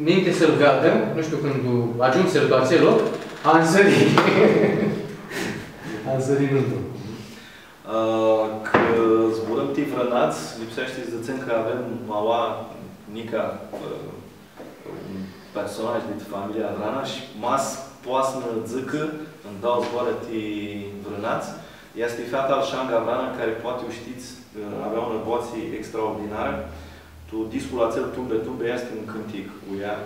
minte să-l vadă, nu știu când ajung să-l la acel loc, a însărit. A însărit nu. Că zburăm tifrănați, lipsește să zicem că avem Maua Nica, un personaj din familia Vrana și mas poasnă zâcă, îmi dau zboară vrănați. Este fata al Șanga Vrana, care poate o știți, avea o năboație extraordinară. Tu, discul acel Tumbe este un cântic cu ea.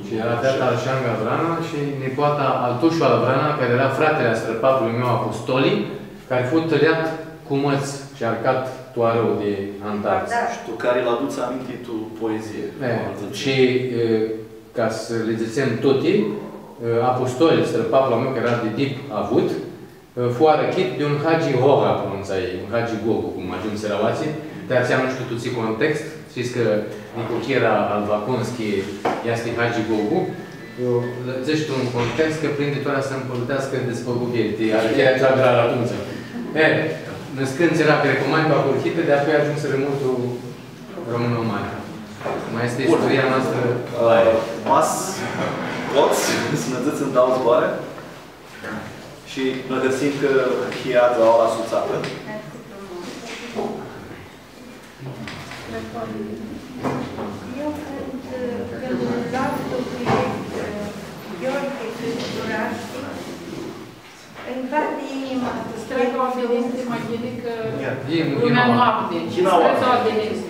Și era fata al Șanga Vrana și nepoata al Tușoala Vrana, care era fratele a străpapului meu apostolii, care a fost tăliat cu măți și arcat toarău de Antarctic. Și tu care îl aduți aminte tu poezie. Și ca să le zicem toți, apostolii, străpapul meu, care era de tip avut, fu arăchit de un Hagi Hoga, pronunța ei, un Hagi Gogu, cum ajung sărăvații. De aceea nu știu tu context. Știți că Nicochera Alvaconski este Hagi Gogu. Zici tu un context că prinde toarea să împărătească despăgubiri. Arăcherea cea gravă atunci. Născând era pe recomand ca curchită, de apoi ajuns să remultul română mare. Mai este istoria noastră la aia. Mas, poți să ne ziți în dau zboare și ne găsim că chiața o asuțată. Eu când laudă proiect Gheorghe Cânturaști, îmi bate inima. Străga Ordenențe mai bine că lumea lumea noapte. Străga Ordenențe.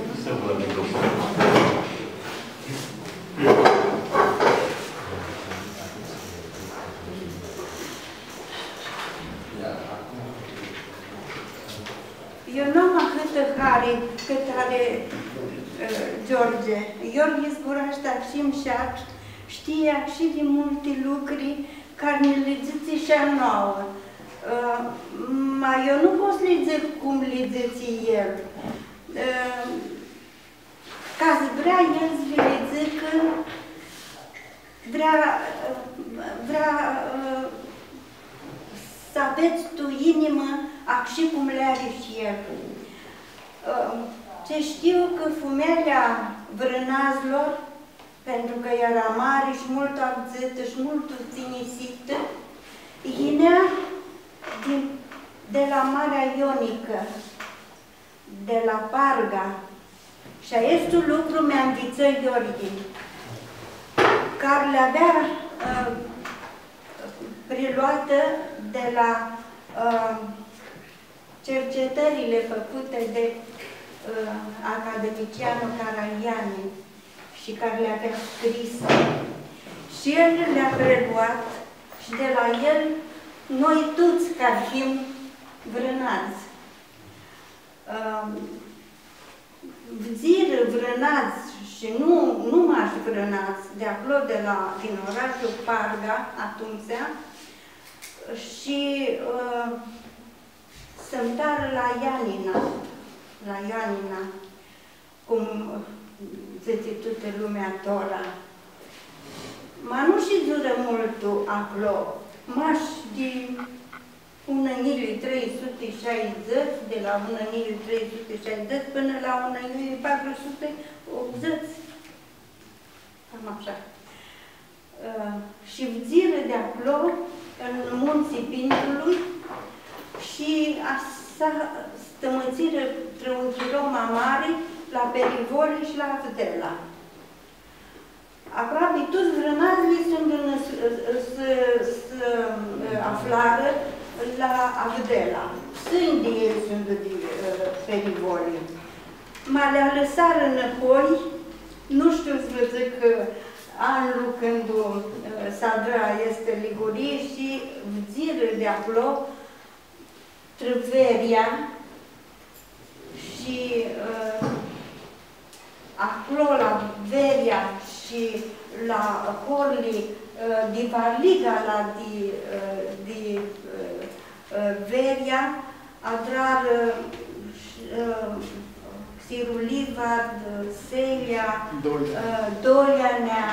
Eu nu am atâtă hare cât are George. Gheorghe Zguraști și mșat, știa și de multe lucruri care ne le zice și a nouă. Eu nu pot să le zic cum le zice el. Ca să vrea el să le zică, vrea să aveți tu inimă, și cum le are și el. Ce știu că fumelea vrânazilor, pentru că era mare și mult abțâtă și mult ținisită, ghinea de la Marea Ionică, de la Parga. Și este un lucru mi-a învițat Gheorghe, care le avea preluată de la cercetările făcute de academicianul Caraiani și care le avea scris. Și el le-a preluat și de la el noi toți care fim vrânați. Ziră vrânați și nu numai vrânați, de acolo, din orașul Parga, atunci, și sămtară la Ioanina, cum zice toată lumea Tora. Ma nu și dură multul acolo, maș de unănile 360, de la unănile 360 până la unănile 480. Cam așa. Și ziră de acolo, în munții Pintului, și stămățiră Trăunchiroma Mare, la Perivoli și la Avdela. Aproape toți vrânazii sunt aflară la Avdela. Sunt ei sunt de Perivoli. Mă le-a lăsat înapoi, nu știu să vă zic anul când Sadra este Ligurie și ziră de acolo, Trăveria și acolo la Veria și la Horli, de Varliga la Veria, Adrar, Sirulivard, Selia, Doleanea,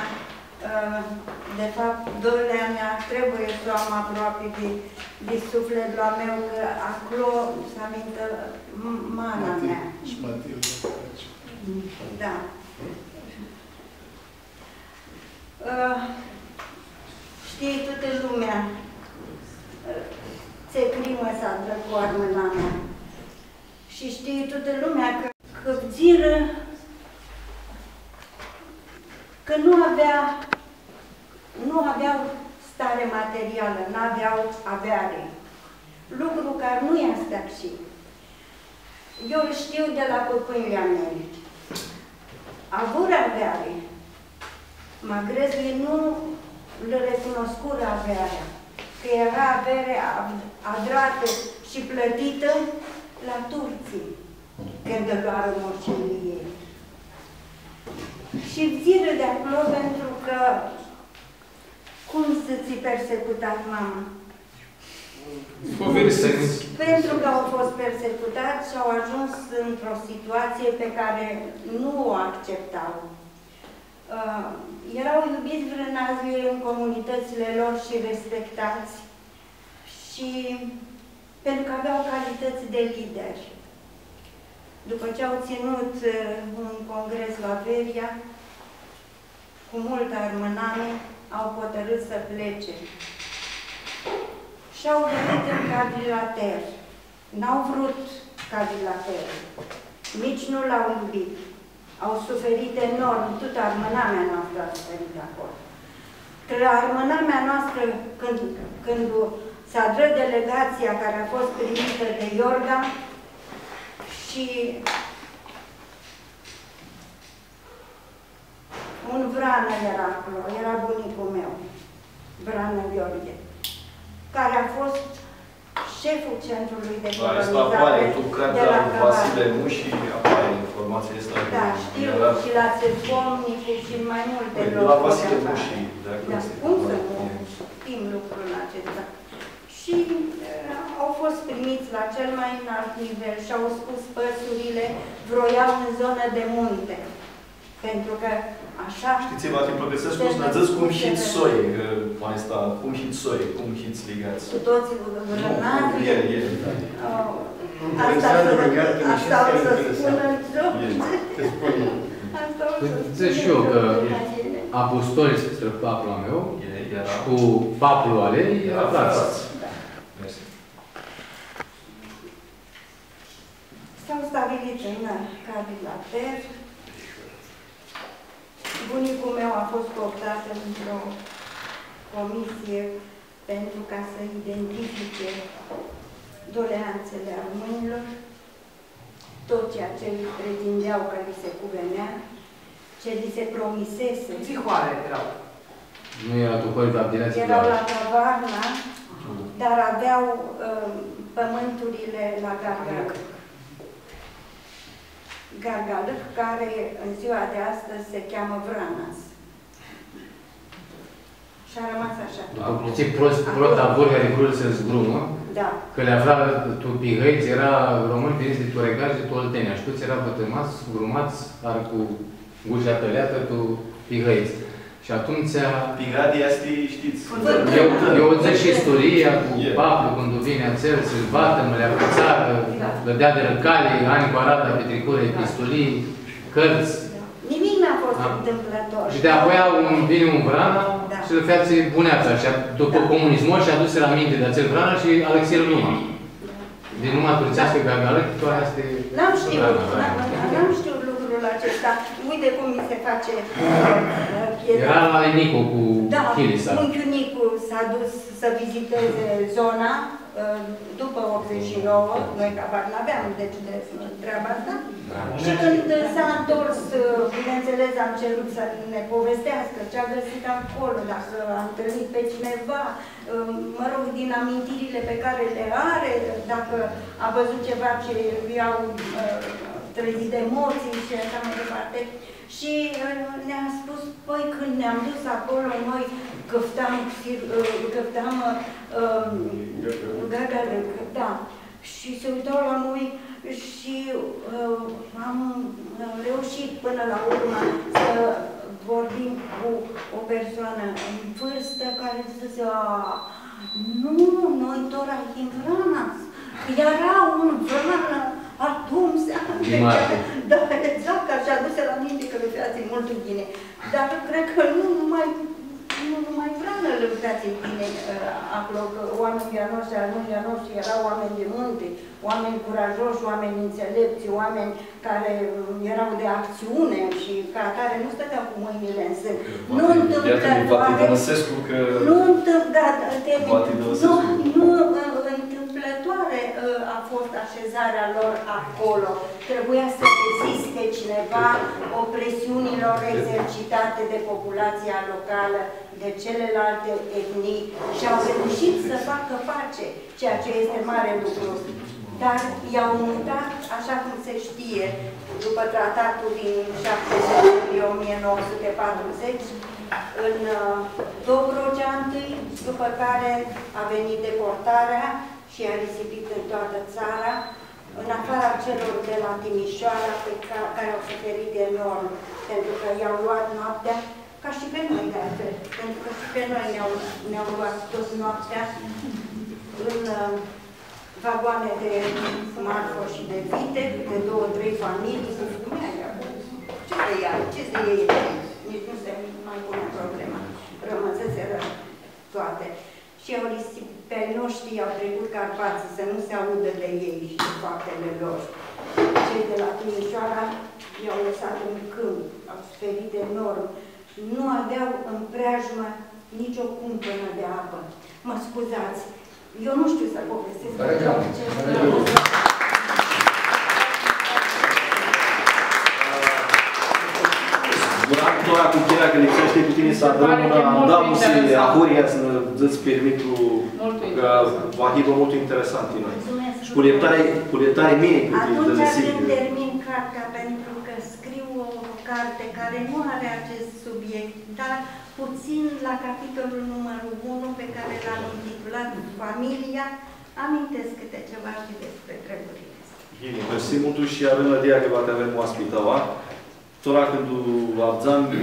de fapt, Doleanea trebuie să o am aproape de sufletul meu, că acolo se amintă mana mea. Și Matilda. Da. Știe toată lumea ce crimă s-a dă cu armâna mea. Și știe toată lumea că Hăpțiră că nu aveau stare materială, n-aveau avere. Lucru care nu este așa. Eu îl știu de la păpânile mele. Avură avere. Maghrezii nu le recunoscură averea, că era avere adrată și plătită la turții, când îl luară morcinii ei. Și ziră de acolo pentru că cum să ți persecutat, mama? Pentru că au fost persecutați și au ajuns într-o situație pe care nu o acceptau. Erau iubiți vrânazii în comunitățile lor și respectați și pentru că aveau calități de lideri. După ce au ținut un congres la Veria, cu multă armâname, au hotărât să plece. Și au venit în Cadilater. N-au vrut Cadilater. Nici nu l-au iubit. Au suferit enorm, tot armânamea noastră a suferit acolo. Că la armânamea noastră, când s-a dră delegația care a fost primită de Iorga și un Vrană era acolo, era bunicul meu, Vrană Gheorghe, care a fost șeful centrului de colonizare de la Vasile Muși, apare informația asta. Da, știu, și la Țefomnicu și mai multe locuri. La Vasile Muși, da, cum să nu știm lucrul acesta. Și au fost primiți la cel mai înalt nivel și au spus păsurile vroiau în zonă de munte. Pentru că așa... Știți, Vatim Plăbesescu, spuneți cum hiți soi, că mai sta, cum hiți soi, cum hiți ligați. Cu toții vrânazii. Asta o să spună George. Zic și eu că apostolii spre papul meu și cu papul alei era frați. S-au stabilit în Cadillater. Bunicul meu a fost cooptat într-o comisie pentru ca să identifice doleanțele românilor, tot ceea ce îi pretindeau că li se cuvenea, ce li se promisese. Vihoare erau. Nu era tupări de abdineție. Erau la Cavarna, dar aveau pământurile la Gargalăc, care în ziua de astăzi se cheamă Vranas. Și a rămas așa. După puțin protavor care curul să zgrumă, da. Că le afla tu Pihăiți, era români veniți de Turegaj, de Toltenia. Și toți erau bătămați, grumați, dar cu gușa tăleată, tu Pihăiți. Și atunci... Pigadia este, știți... Eu zic și istoria cu papul când vine în țară, să-l bată, mă le apățară, dădea de răcale, ani cu arata pe tricole, pistolii, cărți. Nimic n-a fost întâmplător. Și de apoi vine un Vrana și le feață buneața. Și după comunismul și-a dus la minte de acel Vrana și Alexei Luma. Din numai turcească Gargalăc, toate astea... N-am știut lucrul acesta. Uite cum mi se face pieta. Era la Nicu cu Chilisa. Da, unchiul Nicu s-a dus să viziteze zona după 89, noi capac n-aveam deci de treaba asta. Și când s-a întors, bineînțeles, am cerut să ne povestească ce a găsit acolo, dacă a întâlnit pe cineva, mă rog, din amintirile pe care le are, dacă a văzut ceva ce i-au trezit emoții și așa mai departe. Și ne-a spus, păi, când ne-am dus acolo, noi căptam Gargalăc, da. Și se uitau la noi și am reușit până la urmă să vorbim cu o persoană în vârstă care zise, nu, noi Tora din Vranas. Era un Vrana atunci, da, exact, că și-a dus la minte că lucrează mult bine. Dar cred că nu numai Vrana lucrează bine acolo, că oamenii noștri, almânii noștri erau oameni de munte, oameni curajoși, oameni înțelepți, oameni care erau de acțiune și ca atare nu stăteau cu mâinile în sân. Nu întâmplătoare, a fost așezarea lor acolo. Trebuia să reziste cineva opresiunilor exercitate de populația locală, de celelalte etnii și au reușit să facă pace, ceea ce este mare lucru. Dar i-au mutat, așa cum se știe, după tratatul din 1940, în Dobrogea întâi, după care a venit deportarea și a risipit în toată țara, în afara celor de la Timișoara, care au suferit enorm, pentru că i-au luat noaptea, ca și pe noi de altfel, pentru că și pe noi ne-au luat tot noaptea în vagoane de marfă și de vite, de 2-3 familii, se spunea, ce de ea, ce de ei, nici nu se mai pune problema, rămăseseră toate. Și au risipit, pe noștri au trecut Carpații să nu se audă de ei și de faptele lor. Cei de la Timișoara i-au lăsat în câmp, au suferit enorm. Nu aveau în preajmă nicio cumpănă de apă. Mă scuzați, eu nu știu să povestesc. Tora cu Chirea, că lipsește cu tine să adăm Andamus, Ahuria, să îți permitu că va fi mult interesant în noi. Și cu leptare mine cu tine. Atunci când termin cartea, pentru că scriu o carte care nu are acest subiect, dar puțin la capitolul numărul 1, pe care l-am intitulat Familia, amintesc câte ceva și despre treburile astea. Bine, mersi mult și avem ideea că va avem o aspităva. Tora când avzam că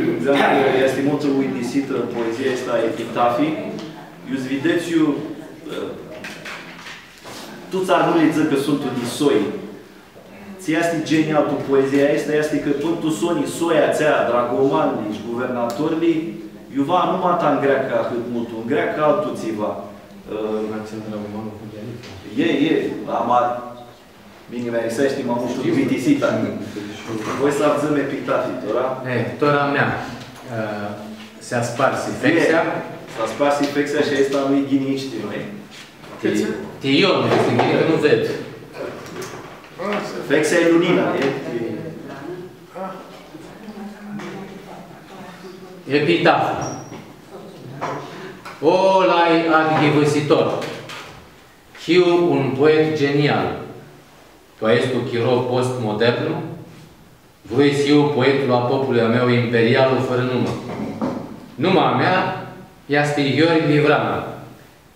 este mult uidisită în poezia asta epitafii, iuz videțiu tu ți-ar nu le zic că sunt tu din soi. Ți este genial tu poezia asta, este că până tu soni soia țea, dragomanli și guvernatorli, iuva nu mă ta în greacă cât mult, în greacă altul țiva. Bine, mi-a risăște mă mult și vitisita. Voi să avzăm epitafi, tora? Tora mea. Se-a spars infecția. S-a spars infecția și asta nu-i ghiniști, nu-i? Eu nu este ghinică, nu ved. Infecția e lunina, e? Epitaf. O, lai adghivăsitor. Hiu un poet genial. Tu ești tu chiro postmodern? Voi siu poetul a popului a meu imperialul fără număr. Numa mea este Iori Livrana.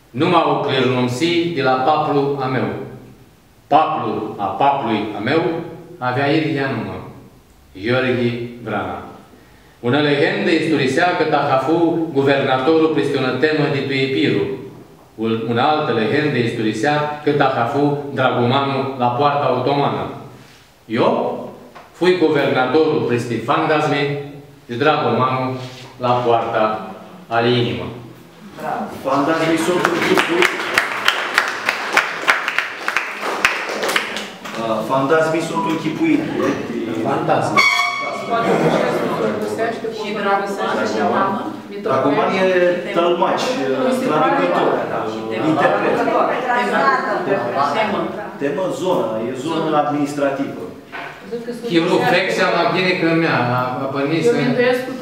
Numa o clernomsi de la paplu a meu. Paplu a paplui a meu avea iria număr. Iori Vrana. Una legendă istorisea că tahafu guvernatorul peste una temă de tuipiru. Una altă legendă istorisea că tahafu dragomanul la poarta otomană. Eu fui guvernatorul peste fantasme de dragomanul la poarta ale inimă. Fantasmii sunt închipuite. Fantasmii sunt închipuite. Fantasme. Și dragoman și mamă. Dragoman e tălmaci, traducător, interpret. Temă zonă, e zonă administrativă. Chiru fexea la ghinecă mea,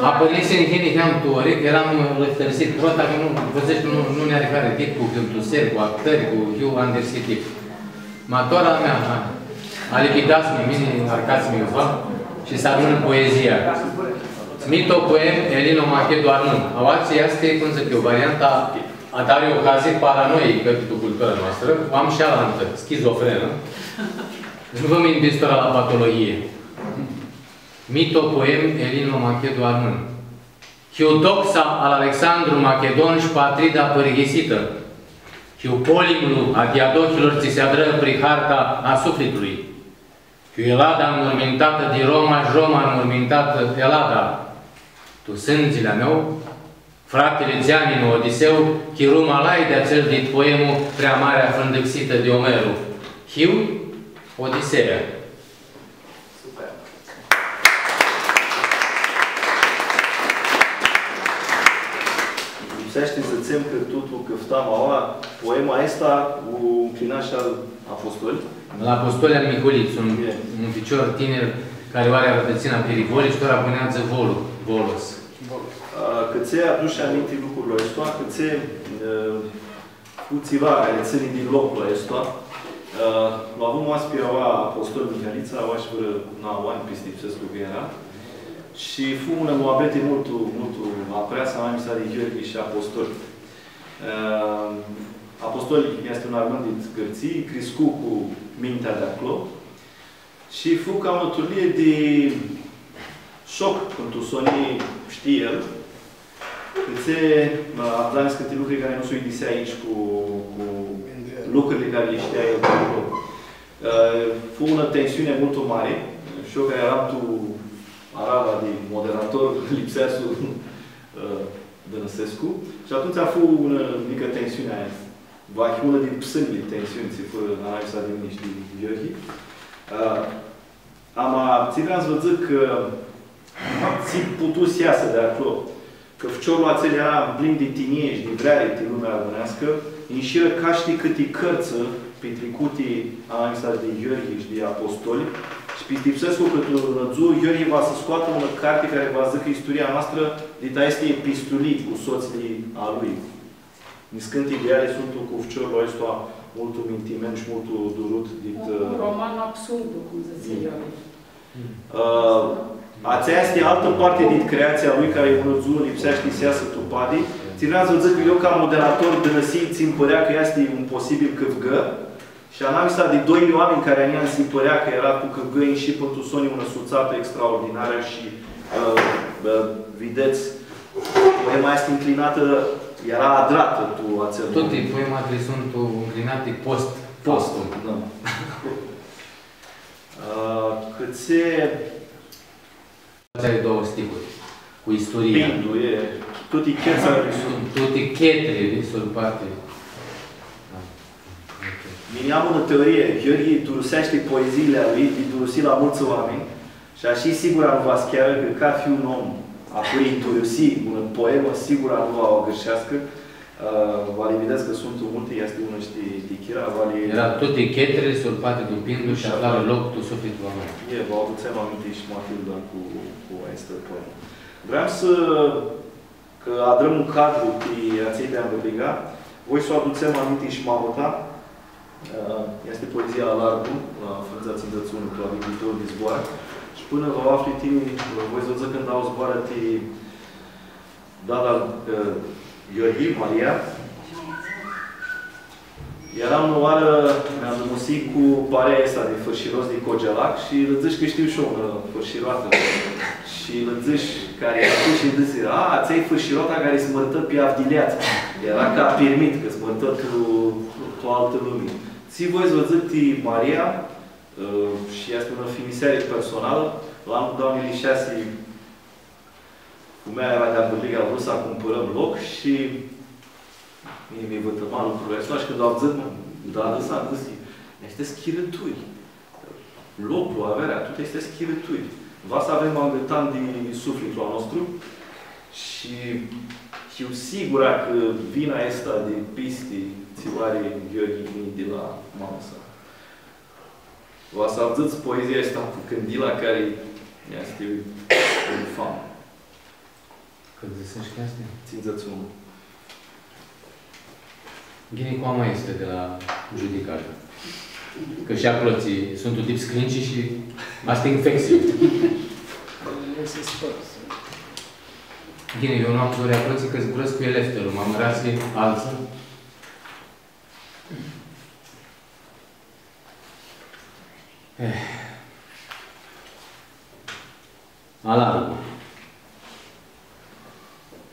apărnise în ghinecă am tuoric, eram lăftărăsit crota, că nu, văzești, nu ne-are care tip cu gântuseri, cu actări, cu hiu andersit tip. Matora mea, a lipidat-mi, mine, arcați-mi uva, și să adună poezia. Mito poem Elino Machedo Armând. Aoații asta e, cum zic eu, varianta a dare ocazie paranoică pentru cultura noastră. Am și alantă, schizofrenă. Deci nu vă mintiți doar la patologie. Mito poem Elino Machedo Armând. Hiudoxa al Alexandru Macedon și Patrida părghisită. Hiupolimul a diadochilor ți se adră pri harta a sufletului. Elada înmormintată din Roma și Roma înmormintată Elada. Tu sângile meu, fratele Zeanin Odiseu, chiruma lai de acel dit poemul prea marea frândăxită de Omeru. Hiu, Odiseea. Super. Lipsește să țem că totul câftam aua, poema asta o împlina și al apostoli. La apostoli al Micoliț, un picior tiner care oare rătățina perivoli și doar puneață volos. Că ți-ai adus aminte lucrurile astea, că ți-ai cuțiva care ține din locul ăsta, l avem oaspe aua apostol Mihalița, aua și vreo 9 ani peste Ipsescu că era. Și fu una moabete multu apreasa mai misa de Gheorghe și apostoli. Apostolii este un armândit gărții, crescu cu mintea de acolo. Și fu ca o turlie de șoc pentru Sonii, știe el. Că aflați câte lucruri care nu se uitise aici cu lucrurile care le știa el de acolo. Fu una tensiune mult mare. Și eu care eram tu araba de moderator, lipseasul Dănăsescu. Și atunci a fost una mică tensiune aia. Va fi una din psânile tensiuni, ți fără analiza de mine și de Gheorghe. Ți-am văzut că ți putut să iasă de acolo. Că ficiorul acel era plin de tinie și de vreare de lumea românească, înșiră ca știi câte cărță petrecute analiza de Gheorghe și de apostoli. Și pe Ipsescu pentru Nădzu, Gheorghe va să scoată o carte care va zic că istoria noastră de ta este epistolii cu soții a lui. Niscând ideale sunt cu ficiorul ăsta mult mintiment și mult durut. Un roman absurd, cum zice Gheorghe. Aceea este altă parte din creația lui care e Nădzu lipsește să iasă tupade. Țineam să zic că eu ca moderator de năsit ți-mi părea că este un posibil câvgă. Și analiza de 2 oameni care ne-am părea că era cu căgăini și pentru Sonii una suțată extraordinară și vedeți, poema este înclinată, era adrată tu ațel. Toate poemele sunt înclinate post Postul. Da. Cât se... Are două stiluri. Cu istoria. Pindu, e... Tutti cheța sunt. Tutti chetre, surpate. Mine am o teorie. Gheorghe turusește poeziile lui, îi turusi la mulți oameni și așa sigur nu va schiară că ca fi un om a cui îi turusi un poemă, sigur nu va o greșească. Vale evident că sunt multe, este unul știi Chira, vale... Era tutti chetre, surpate du pindu și aflare loc tu sufletul oameni. Vă aducem aminte și Matilda cu aceste poemă. Vreau să... că adrăm un cadru pe aței de Amberliga, voi să o aducem aminte și Mamota. Este poezia la largul, la Frânța Țindățunul, la viitorul de zboară. Și până vă afli tine, voi să când au zboară te Dada Gheorghe, Maria. Eram o oară, mi-am dumusit cu parea asta de fârșiros de Cogelac și lăzâși că știu și eu una fârșiroată. Și lăzâși care era tu și zice, ți-ai fârșirota care smărtă pe Avdileață. Era ca permit, că smărtă cu altă lume. Ți voi văzut Maria și este una fimiseare personală. L-am dat 2006, cu mea era de Amberliga, a vrut să cumpărăm loc și mie mi-e vătămat lucrurile astea și când au văzut, da, am zis, este schirături. Locul, averea, tot este schirături. Va să avem angătan din sufletul nostru și eu sigura că vina asta de piste țioare Gheorghe de la Mamsa. Va să aveți poezia asta cu Cândila care este un fan. Când zicești că asta? Țințăți unul. Ghinicoama este de la judecată. Că și acloții sunt un tip sclinci și asta e infecție. Ghini, eu nu am dorit acloții că zburăsc cu elefterul. M-am răsă alță. Alargu.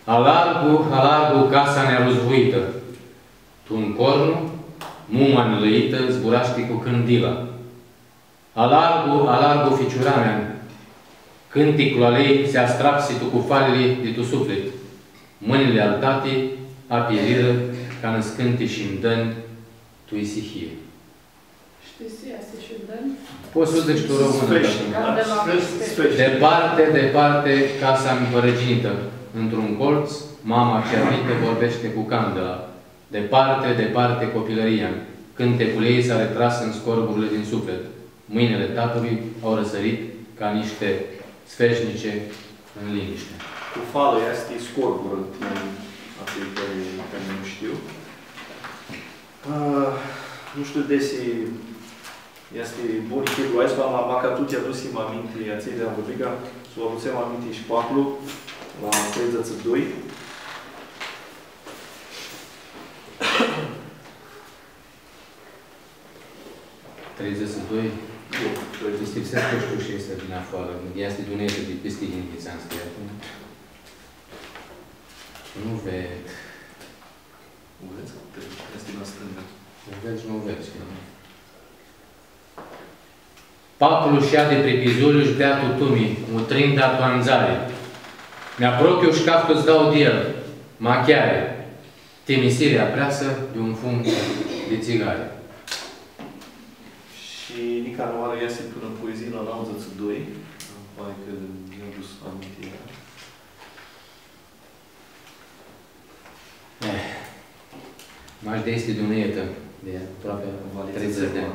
Alargu, casa nerozvoită. Tu în cornu, muma nălăită, zburaște cu cândila. Alargu, ficiura mea. Cânticul alei se astrapse tu cu falele de tu suflet. Mâinile al tatei apieriră ca născânte și-mi dăn tu isihie. Știi, asta și-mi dăn? Poți să zici tu română. Departe, casa-mi părăginită. Într-un colț, mama cernită vorbește cu candela. Departe, copilăria. Cântecul ei s-a retras în scorburile din suflet. Mâinile tatălui au răsărit ca niște sfeșnice în liniște. Cu fală este scorbură, acei care nu știu. Nu știu desi este bun chibul aici, am macatut i-a dus im aminte aței de Amberliga, să o aducem aminte și Paclu, la 32. Este lipsească știu și este din afară. Este de unele de peste Hindii, am scris. Nu ved. Nu vezi? Este la stângă. Nu vezi, nu vezi. Papul și-a de prepizul își bea tutumii, mutrinda toanzare. Mi-apropiu șcaf că-ți dau de el, machiare, temisirea preasă de un fum de țigare. Și Nica Noară iese până poezie la 92, pare că mi-a dus amintirea. Maș de este de uneietă, de aproape 30 de ani.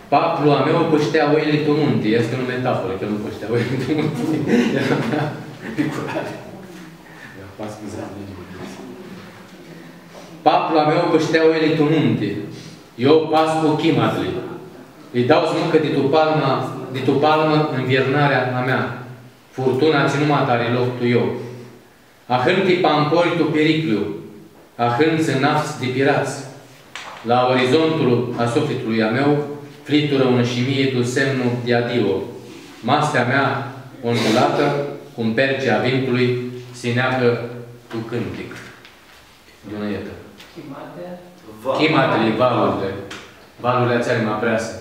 Paplu a meu păștea oile pe munte. Este o metaforă, că nu păștea oile pe munte. Era mea picurare. Paplu a meu păștea oile pe munte. Eu pas cu chimatli. Îi dau smâncă de tu palmă în viernarea a mea. Furtuna ți numai tare loc tu eu. Ahânti pampori tu pericliu. Ahânți nafți de pirați. La orizontul a sufletului a meu, flitură unășimie tu semnul de adio. Mastea mea ondulată, cum percea vintului, se neagă tu cântic. De una ietă. Chimatele, valurile. Valurile ația ma preasă.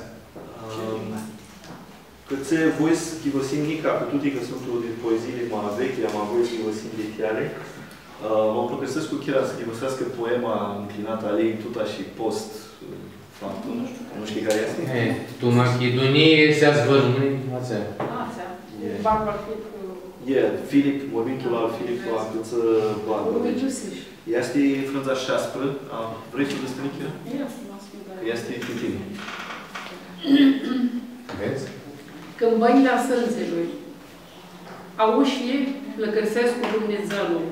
Că voi vă simt mica, cu tutti că sunt din poeziile mai vechi, am voi să vă simt de chiare. Mă progresez cu Chira să divăsească poema înclinată a ei, tuta și post. Nu știi care este? Tu Machidonie se zvârnui, ațea. Filip, mormintul al Filipul a câță barbă. Este frânza șeaspră. Vrei să vă spune Chira? Este titine. Vezi? Când băinea sânzelui, aușie plăcărsesc cu Dumnezeul.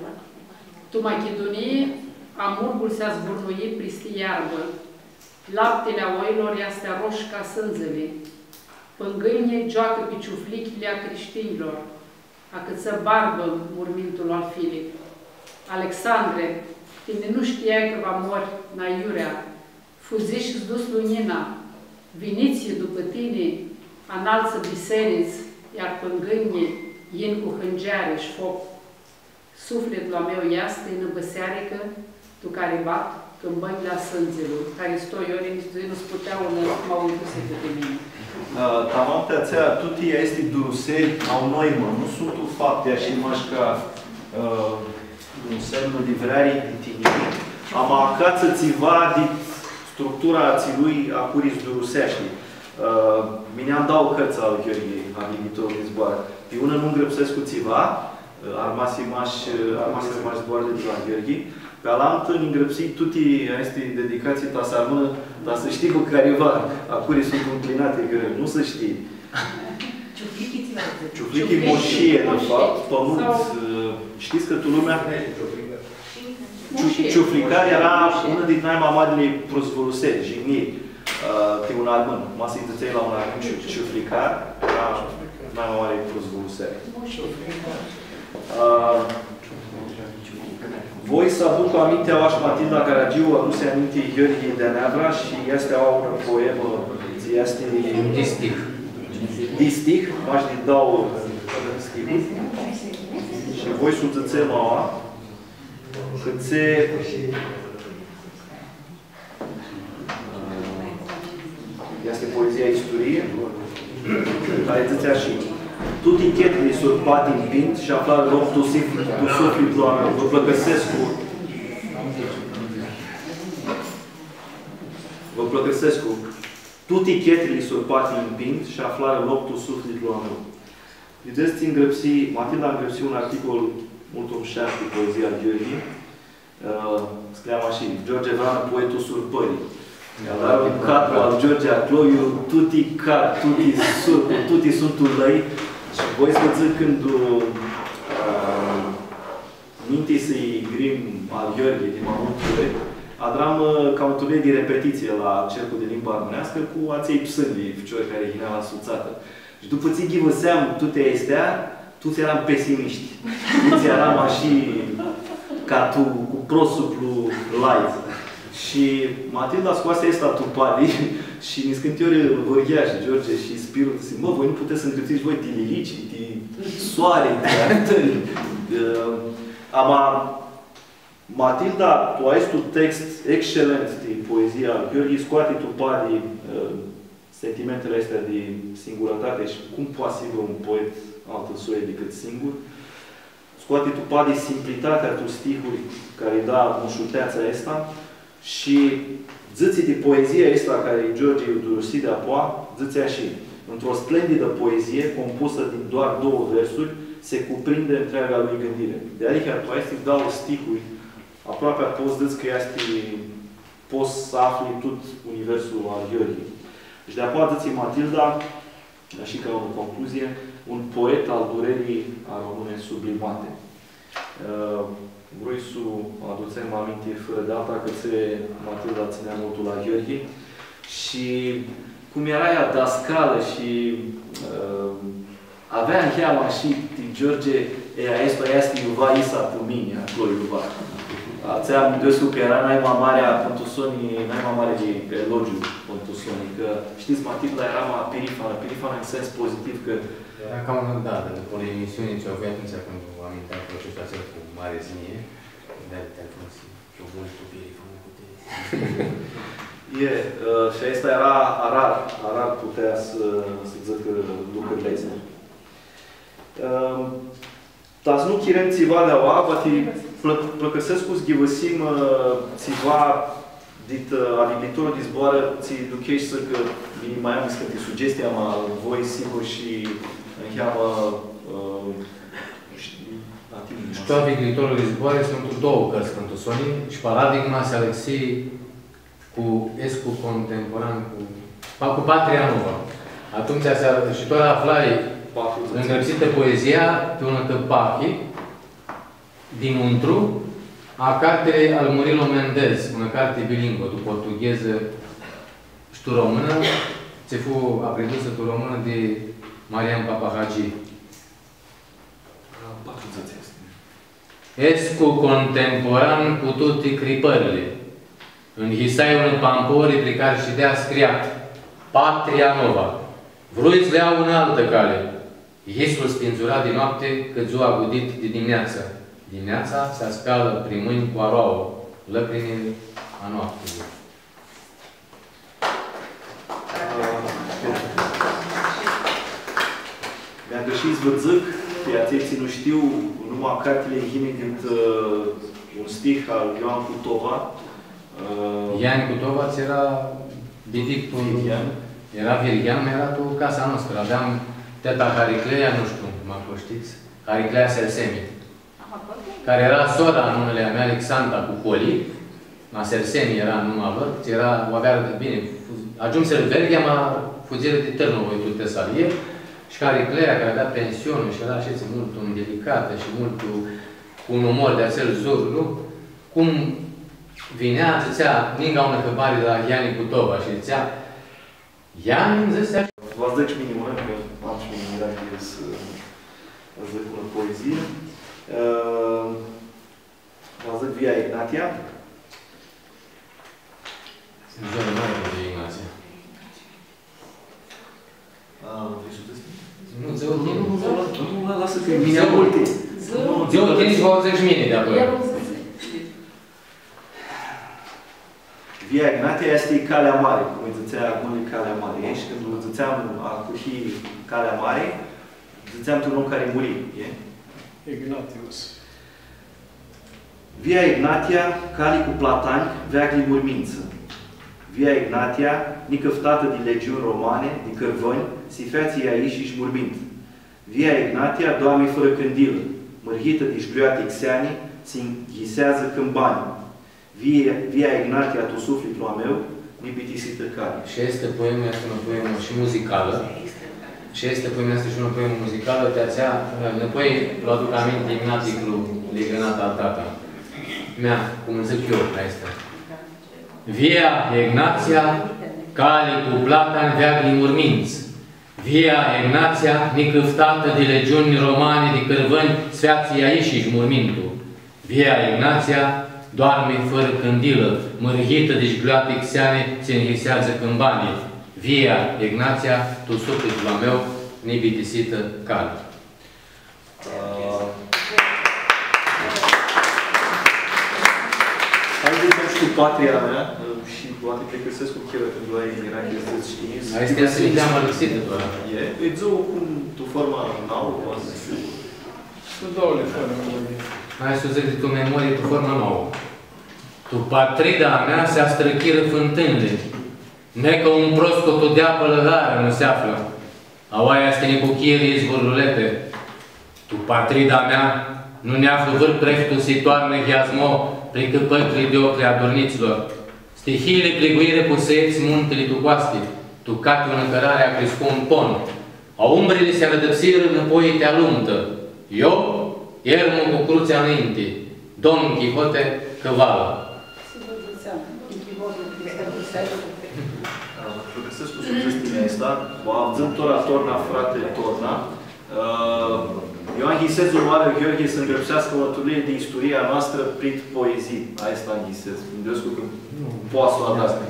Tu, Machidonie, amurgul se-a zvârnuit pristi iarbă. Laptele a oilor este roș ca sânzele. Pângâine joacă pe ciuflichile a creștinilor. A câță barbă murmintul al Filip. Alexandre, tine nu știai că va mori naiurea. Fuziși-ți dus lunina. Viniți după tine, înalță biseriți, iar pângâine ien cu hângeare și foc. Sufletul la meu este în băsearică, tu care bat, când bani la sânzelul, care stoi ori nu-ți puteau m-au induse pe mine. Tamante ația, tutti este duruseri au noi, mă, nu sunt tu fapte și mașca un semn de vrare de tine. Am acață țiva de structura țilui a curis durusești. Mine am dau cărța al Gheorghei, am viitorul de zboară. Pe una nu îngrăpsesc cu țiva, armasi mași zboară de la Gheorghei. Pe alaltă îngrăpsit tuti este dedicații ta să armână, dar să știi cu careva, acurii sunt înclinate, că nu să știi. Ciuflichii moșie, de fapt, pământ. Știți că tu lumea... Ciuflicare era una din mamadele prosvoluseri, jigniri. Pe un armân. Mă să-i dăței la un armân ciuflicar, era mai mare prosvoluseri. Voi să aduc aminte Oaș Matilda Caragiu, aduse aminte Gheorghe de Neavra și este o poemă, este distih, m-aș dau stihul. Și voi subțățe maua, câțe este poezia istorie, care zicea și tutti chetele surpati în pint și afla loc tu sufletul oameni. Vă plăcăsescu. Vă plăcăsescu. Tutti chetele surpati în pint și afla loc tu sufletul oameni. Vedeți, Matilda îngrăpsi un articol mult șarte poezia al Gheorghe. Scria așa, George Vrană, poetul surpării. Dar un cadru al George Acloiu, tutti sunt ulăi. Și voi să zic când minte să-i grim al Gheorghe din Mamutule, adram cam un turneu de repetiție la cercul de limba armânească cu aței psândii, ficiori care ghina la suțată. Și după ce ghivăseam toate astea, toți eram pesimiști. Toți eram așa ca tu, cu prosuplu light. Și Matilda scoase asta tupali și în scântiori vârghea și George și Spirul zic, mă, voi nu puteți să îngrețiți voi de lilici, de soare, de arătări. Matilda, tu ai un text excelent de poezia al Gheorghe, scoate tupali sentimentele astea de singurătate și cum poate să fie un poet altă soie decât singur. Scoate tupali simplitatea tu stihuri care îi da mușuteața asta. Și ziții de poezia asta care George i-a durusit de apoa, zițea și într-o splendidă poezie compusă din doar 2 versuri, se cuprinde întreaga lui gândire. De adică tu ai să-i dau stihuri, aproape poți zici că poți să afli tot universul al Gheorghe. Și de apoa ziții Matilda, și ca o concluzie, un poet al durerii a române sublimate. Vrei să aducem aminte fără data că Matilda ținea multul la Gheorghe și cum era ea dascală și avea în cheama și George este iuva isa pe mine, acolo iuva. Ați-am găsit că era naima mare a Pontusonii, naima mare de elogiu Pontusonii, că știți, Matilda era mai perifană în sens pozitiv că era ca un dat, după o emisiune ce-o avea atunci când amintea procesul acela cu mare znie, de telefon și o văd tu perifană cu tine. Și asta era arar putea să zic lucrurile astea. Tas nu kirem civa de oa, bati plăcăsescu zghivăsim civa dit aviglitorul de zboară, ți duchești să că mai am scăti sugestia ma voi sigur și încheamă Știu aviglitorul de zboare sunt două cărți pentru Sony și Paradigma se Alexei cu Escu contemporan cu Patria Nova. Atunci și tot aflai îngălțită poezia pe un tăpache dinăuntru a cartei al Murilo Mendez, una carte bilingvă, tu portugheză și tu română, ți fu apredusă tu română de Marian Papahagi. Escu contemporan cu toate cripările. În Hisaiul Pampori, pe care și de-a scriat Patria Nova. Vrui-ți le iau în altă cale. Hisul spințura din noapte, cât ziua gudit de dimineață. Dimineața se aspeală prin mâini cu aroaua, lăcrimile a noaptei. Mi-a găsit zvățâc, pe atenții nu știu, numai cartele hine când un stih al Ioan Cutova. Ioan Cutova ți era bidictul, era Virghian, era cu casa noastră. Aveam teta Haricleia, nu știu, mă știți, Haricleia Sersemi, care era sora în numele mea, Alexandra cu Coli, la Sersemi era în numele lor, era, o avea bine, ajunse în Verghia, mă fugire de Târnovo, tu Tesalie, și Haricleia, care avea pensiune și era așa mult delicată și mult cu un umor de acel zur, nu? Cum vinea, zicea, ninga una căbare de la Iani Cutova și zicea, Iani îmi zicea... V-ați dă și minimă, că am și minirat să zic una poezie. V-ați dă Via Ignatia. Sunt zone mari de Ignatia. Nu, Zeotini. Nu, lasă că mine multe. Zeotini și vă auzești mine de apoi. Via Ignatia este calea mare, cum îi zicea acum calea mare. Și când îl ziceam a cuhi calea mare, ziceam un om care muri. Ignatius. Via Ignatia, cali cu platani, veacli murmință. Via Ignatia, nicăftată de legiuni romane, de cărvăni, sifeații aici și murmint. Via Ignatia, Doamne fără cândilă, mărhită de șgluiate xeani, se înghisează câmbani. Via Ignatia, tu sufletul a meu, nipitisită cale. Și este poema, este una poemă și muzicală. Și este poema, este și una poemă muzicală, de aceea, apoi îl aduc aminte Ignaticul legănat al tata. Mea, cum îmi zic eu, asta. Via Ignatia, cali cu platani veagli murminți. Via Ignatia, nicăftată de legiuni romane, de cărvăni, sfeații aici și murmintul. Via Ignatia, doarme fără cândilă, mărhită de șgluate xeane, se înhisează câmbanii. Via Ignatia, tu sufletul la meu, nebitisită cale. Haideți să știu patria mea și poate pe găsesc cu chevă când ai era chestia știință. Asta este să te-am alăxită doar. Îi zic cum tu forma nouă, poate să fiu. Sunt două forme. Hai să zic de tu memorie, tu formă nouă. Tu patrida mea se astrăchiră fântânile. Necă un prost cu tu dea pălăgară nu se află. Auaia stene cu chirii izvorulete. Tu patrida mea nu ne află vârf preftul si toarnă hiazmo precât păcrii de ochi adorniților. Stihiile pliguire cu săieți muntele tu coaste. Tu cate o încărare a crescut un pon. A umbrile se arădăpsiră înapoi te aluntă. Eu, iermul cu crucea înainte. Don Quixote, căvală. Găsesc cu sugestia asta, având torna, frate, torna. Ioan Ghisezul Mare Gheorghe să îndrepsească măturile de istoria noastră prin poezii. Asta în Ghisez. Gândesc că poate să o adască.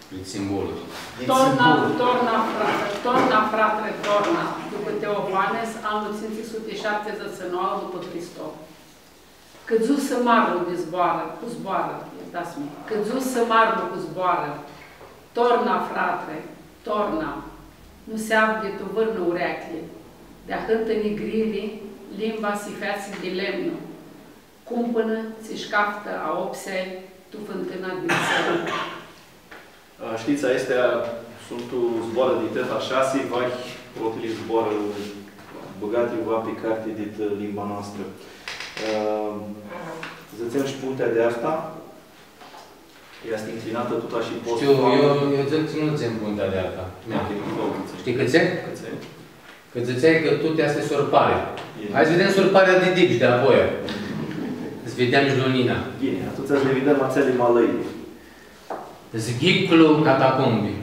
Prin simbolul. Torna, fratele, torna. După Teofanes, anul 579 după Hristos. Că zu să marul de zboară, cu zboară. ascultați-mă, cât zus să marmă cu zboară, torna, frate, torna, nu se află tu vârnă ureacle, de-a hântăni grile, limba si feață de lemnă, cumpănă, ți șcaftă a opsei, tu fântâna din țără. Știți, astea sunt zboară de teta 6, vai, rotele zboară băgate va pe carte de limba noastră. Zățem și puntea de asta. Este inclinată tot așa și post. Știu, eu nu țin puntea de asta. Știi cât țin? Că țățeai că tot este sorpare. Hai să vedem sorparea de dip și de apoi. Să vedem jlonina. Bine, atunci să le vedem ațele malăi. Zghiclu catacombi.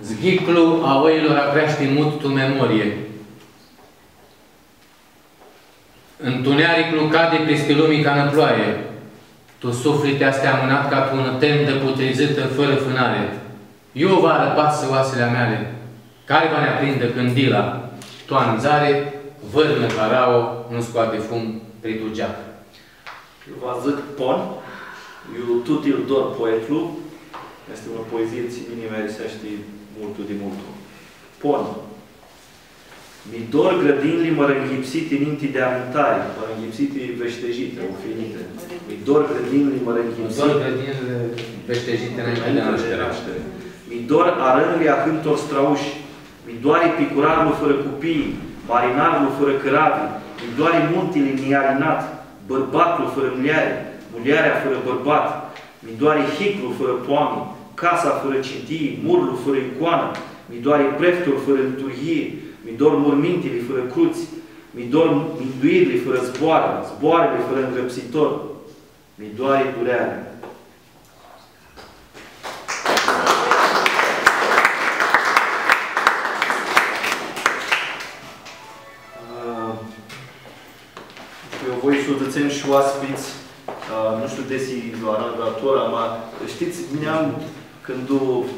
Zghiclu a oilor a crește mult tu memorie. Întunericul cade peste lumii ca năploaie. Tu suflete astea amânat ca tu un tendă putrizită fără fânare. Eu vă arăpasă oasele mele, care va ne aprindă cândila. Tu anzare, vârnă carao, nu scoate fum pritugeac. Eu vă zic pon, eu tot îl dor poetlu. Este o poezie ți bine merisește multul de multul. Pon. Mi dor grădinile mă înghipsite înainte de amintare, mă înghipsite veștejite, ofinite. Mi dor grădinile mă înghipsite. Mi dor grădinile veștejite înainte de naștere. Mi dor arănile a hântor strauși. Mi doare picurarul fără copii, marinarul fără căravi. Mi doare muntele nearinat, bărbatul fără muliare, muliarea fără bărbat. Mi doare hiclul fără poame, casa fără cintie, murul fără icoană. Mi doare preftul fără liturghie. Mi dor mormintele fără cruți, mi dor minduirile fără zboară, zboarele fără îngrăpsitor, mi doare durerea. Eu voi sudățeni și oaspeți, nu știu desi arădatora, ma știți, când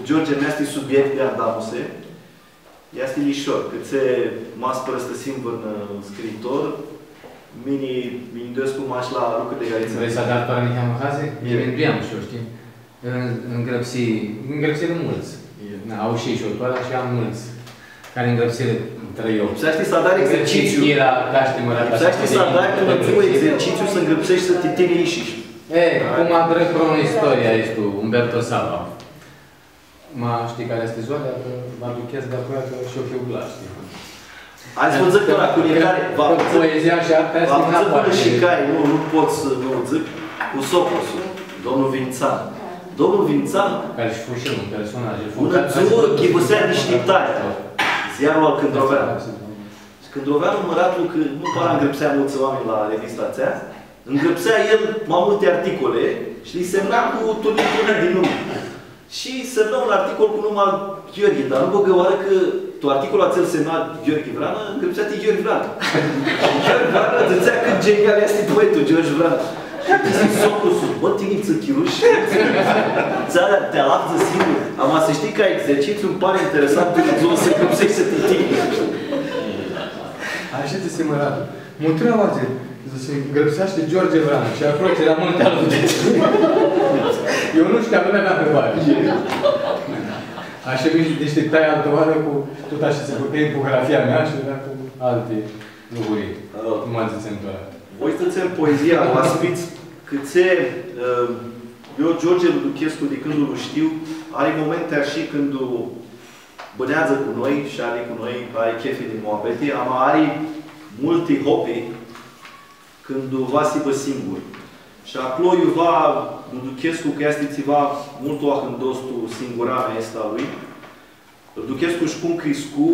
George mi-a subiect de Adamuse, este lișor, că se mas părăstăsim în scriitor, mini-dăscu maș la lucruri de gariță. Vrei să adat para nici amahaze? Eu mântuiam și eu, știi? Îngrăpsire mulți. Au și șotoara și am mulți. Care îngrăpsire trăiau. Și să știi să adari exercițiu. Să știi să adari când îți exercițiu să îngrăpsești să te tine ișiși. Cum a drăg cronoistoria este Umberto Saba. Știi care este ziua, dar mă duchesc de apoi și o fiu glas, știi? Ați văzut că la culinare... Poezia și arta este în apare. Și care, nu pot să nu zic, cu Soposul, domnul Vințan. Domnul Vințan... Care și fost și un personaj. Ună țură, chibusea deșteptare. Ziarul al Cândroveanu. Și Cândroveanu măratul că nu doar îngrăpsea mulți oameni la revista aceea, îngrăpsea el mai multe articole și li semna cu turnituri din nume. Și semnă un articol cu numai Gheorghe, dar nu băgă oară că tu articolul ațel semnat Gheorghe Vrană, îngrăpsea-te Gheorghe Vrană. Gheorghe Vrană zățea cât genial este poetul George Vrană. Și Soposul, bă, tiniță chiruși, țara te alaptă singur. Am să știi că exercițiu îmi pare interesant că tu să îngrăpsești să te tini. Așa te se mărată. Mutreaua se îngrăpsește George Vrană și acolo era multe alude. Eu nu știam, lumea mea pe bani. Așa mici deșteptai altă oară cu tot așa se făcea infografia mea și era cu alte lucruri. Nu m-am zis întotdeauna. Voi stăți în poezia oaspeți, cât se... Eu, George Luduchescu, de când îl știu, are momente așa când bânează cu noi și are cu noi, are chefe din moabete, are multe hope când va sibă singur. Și acolo eu va Luduchescu, că este ceva mult o ahândostu singurana asta lui. Luduchescu și cum crescu,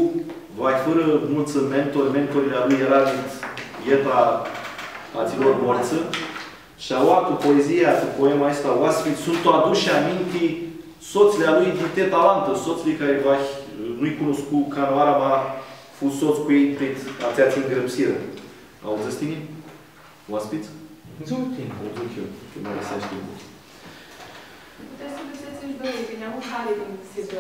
vai fără mulți mentori, mentorii lui era ieta aților morță. Și a luat poezia, poema asta, oaspeți, sunt aduși aminte soțile a lui de talentă, soțile care nu-i cunoscu ca nu arama fost soț cu ei pe ația țin grăpsiră. Auziți tine? Oaspeți? Zultin. O duc eu, că mă lăsește mult. Puteți să găseți și doi, că ne-am care din C2.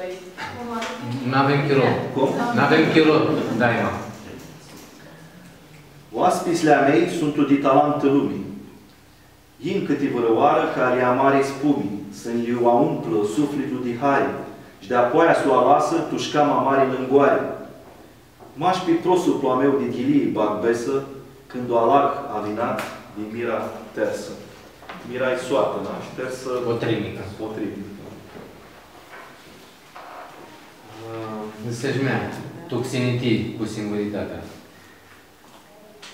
N-avem chirou. Cum? N-avem chirou, da, ea. Oaspețile mei sunt o de talentă lumii. In câte vărăoară care amare spumii. să-mi liu a umplă sufletul de hari, și de apoia s-o alasă, tușca mamare lângoare. M-aș pe prosul meu de ghilie bagbesă, când o alag a vinat din mira tersă. Mira e soată, da? Și tersă... Potrivnică. Potrivnică. Înțelegi mea, tuxinitii cu singuritatea.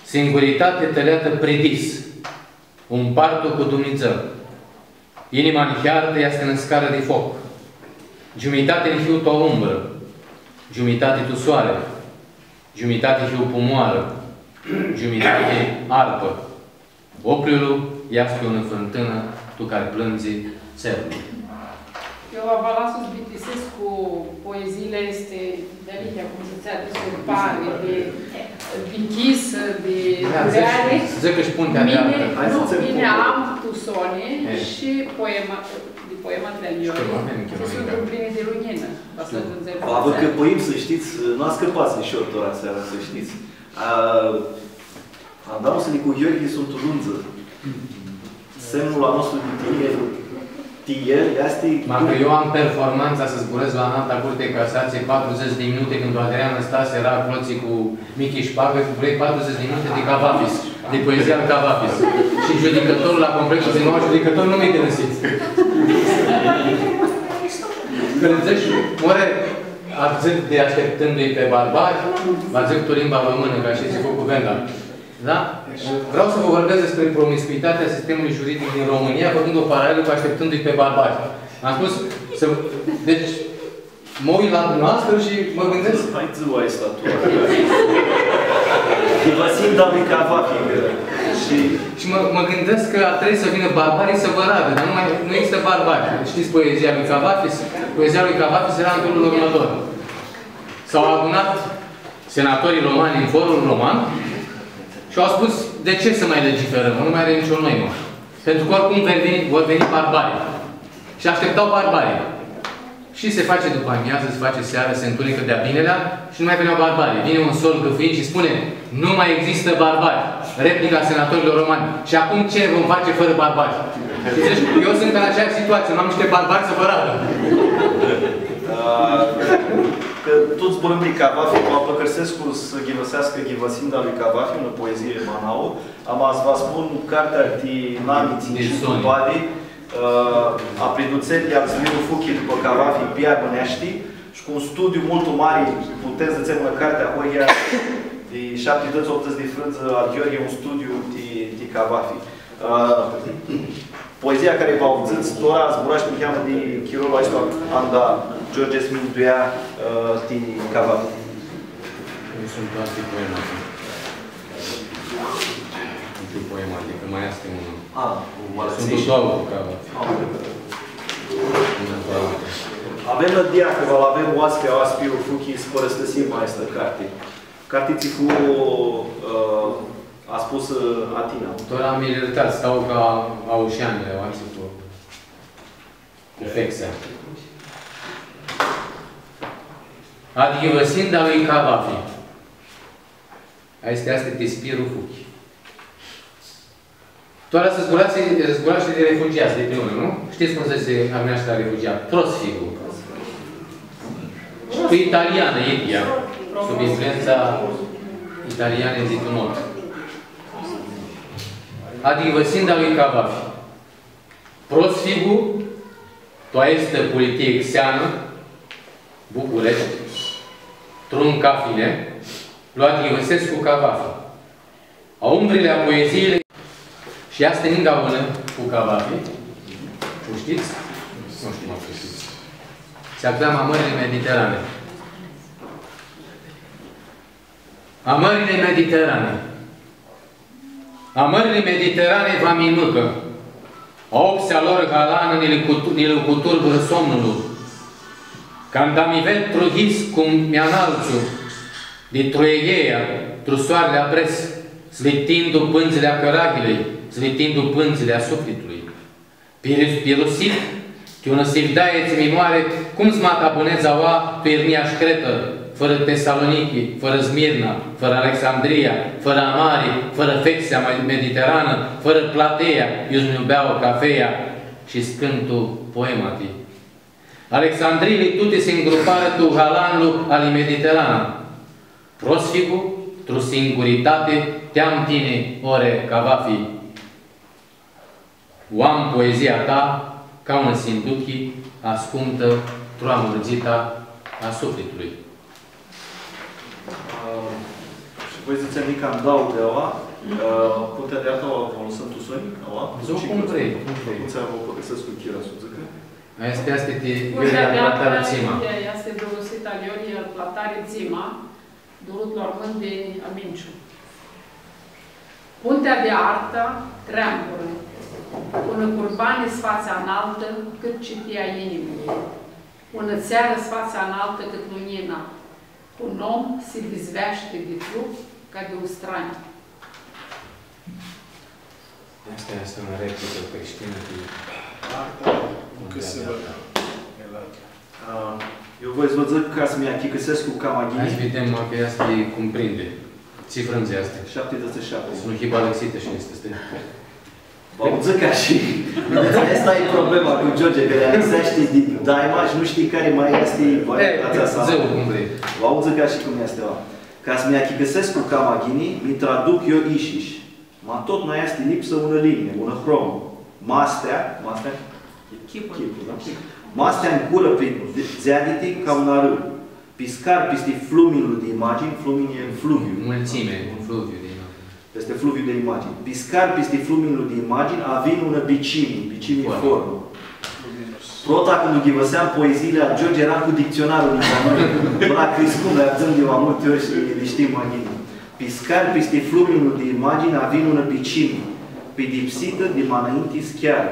Singuritate tăleată predis, un partul cu Dumnezeu. Inima niheartă este în scară de foc. Jumitate în fiu o umbră, jumitate tu soare, jumitate fiu pomoară, jumitate arpă. Opriul iați pe o fântână, tu care plânzi țelul. Eu Avalasul Zbitisescu, poeziile este de alicia, cum să ți-a descurpare, de închisă, de reale. Zic că-și puntea de altă. Mine am tusone și poematele Iori sunt pline de lumină. Vă căpăim, să știți, nu a scăpat să șortora seara, să știți. Andalusele cu Gheorghe sunt o lunză. Semnul la nostru de tineri este... Dacă eu am performanța să zburez la înalta Curte de Casație 40 de minute când Adrian Stase era cloții cu Michi Șpagă, cu vrei 40 de minute de Cavafis, de poezia lui Cavafis. Și judecătorul la complexul de nou, judecător nu mi-e găsit. Când zici, more, zic de așteptându-i pe barbari, va zic tu limba română, ca și zic cu Venda. Da? Vreau să vă vorbesc despre promiscuitatea sistemului juridic din România, făcând o paralelă cu așteptându-i pe barbari. Am spus, deci, mă uit la dumneavoastră și mă gândesc... Hai ziua e statura. Vă simt, dar lui Cavafi. Și mă gândesc că ar trebui să vină barbarii să vă radă, dar nu există barbari. Știți poezia lui Cavafis? Poezia lui Cavafis era în felul următor. S-au adunat senatorii romani în forul roman și au spus, de ce să mai legiferăm? Nu mai are nicio noimă. Pentru că oricum vor veni barbarii. Și așteptau barbarii. Și se face după amiază, se face seară, se întunecă de-a binelea și nu mai veneau barbarii. Vine un sol gâfâind și spune, nu mai există barbari. Replica senatorilor romani. Și acum ce vom face fără barbari? Deci, eu sunt în aceeași situație, nu am niște barbari să vă radă. Că toți zburăm de Cavafi, mă Păcărsescu să ghivăsească Ghivăsinda lui Cavafi, în poezie Manau. Am să vă spun cartea de Namiții și Tupadi, a priduțelii al Zmiru Fuchi după Cavafi, Pia Bănești, și cu un studiu mult mare, puteți să ținem în cartea Hoia de 7 dăți, 8 de frânză al Gheorghe, un studiu de Cavafi. Poezia care v-au auzit, Tora zbura și mi cheamă de chirolul ăsta, Anda George Smintuia din Cavafi. Nu sunt antipoematică. Antipoematică, mai este unul. Sunt două cu Cavafi. Avem Lădia, că avem oaspiu, Fuchi, spără stăsim mai asta carte. Cartiții cu a spus Atina. Tora militar stau ca aușeanele, o ați cu fexea. Adică Văsinda lui Cavafi. Asta este Tispirul Fuchi. Toara să zburaște de refugiați, de pe unul, nu? Știți cum se armește la refugiat? Prosfigul. Și cu italiană, Idia. Sub influența italiană în Zitunot. Adică Văsinda lui Cavafi. Prosfigul, to este politie xeană, București, Truncafine, luat Ivăsescu Cavafi. A umbrile a poeziile și ea stenind aună cu Cavafi. O știți? Nu știu mă știți. Se aclamă Mările Mediterane. A Mările Mediterane. A Mările Mediterane va minmâcă. A opsea lor galană ne-l cuturbură somnul. Când am ivet truhis cum mi-analțu de troieia, trusoarele apres, slitindu pânzile a căragilei, slitindu pânzile a sufletului. Pirusit, că una sivdaie ți-mi moare, cum-ți mata buneza oa, tu Irnia șcretă, fără Tesaloniki, fără Smirna, fără Alexandria, fără Amari, fără Fexia Mediterană, fără Plateia, eu-ți iubeau cafeia și scântul poemati. Alexandrili tutti si ingrupară tu halanlu ali Mediterana. Prosficu, tru singuritate, te-am tine ore ca va fi. Oam poezia ta ca un sinduchi ascuntă tru amurgita a sufletului. Și voi ziceți mica îmi dau de oa, putea de asta o sunt tu soni, oa? Zău cum vrei, cum vrei. Nu ți-am vă găsesc cu chira să zică? Asta te Puntea de platare țima. este folosit aliori al platare țima, durut la urmânt de Aminciu. Puntea de artă, treamburi, până curbane sfața înaltă, cât citia inimii. Până țeară sfața înaltă cât lunina. Un om se dizvește de trup ca de un strani. Asta este una replică creștină cu arta că se vă Eu voi să vă zic ca să mi-a chicăsesc cu Camagini. hai să vedem că asta cumprinde. Ce frânze asta? 77. Sunt hiba lăxită și este stă. Vă zic ca și... Asta e problema cu George, că realizește daima și nu știi care mai este varietatea sa. Zău cum vrei. Vă zic ca și cum este. Ca să mi-a chicăsesc cu Camagini, mi traduc eu ișiș. Ma tot mai este lipsă ună linie, ună hrom. Mastea, chipul, da? Mastea în cură prin zeadite ca un arâu. Piscar peste fluminul de imagini, flumin e fluviu. Mulțime, un fluviu de imagini. Peste fluviu de imagini. Piscar peste fluminul de imagini, avin ună bicimi formă. Prota când ghivăseam poeziile a George era cu dicționarul din Camagini. Ăla crescut, le abzăm de mai multe ori și le știm magini. Piscar peste fluminul de imagini, avin ună bicimi. Pedipsită de manaintis chiar.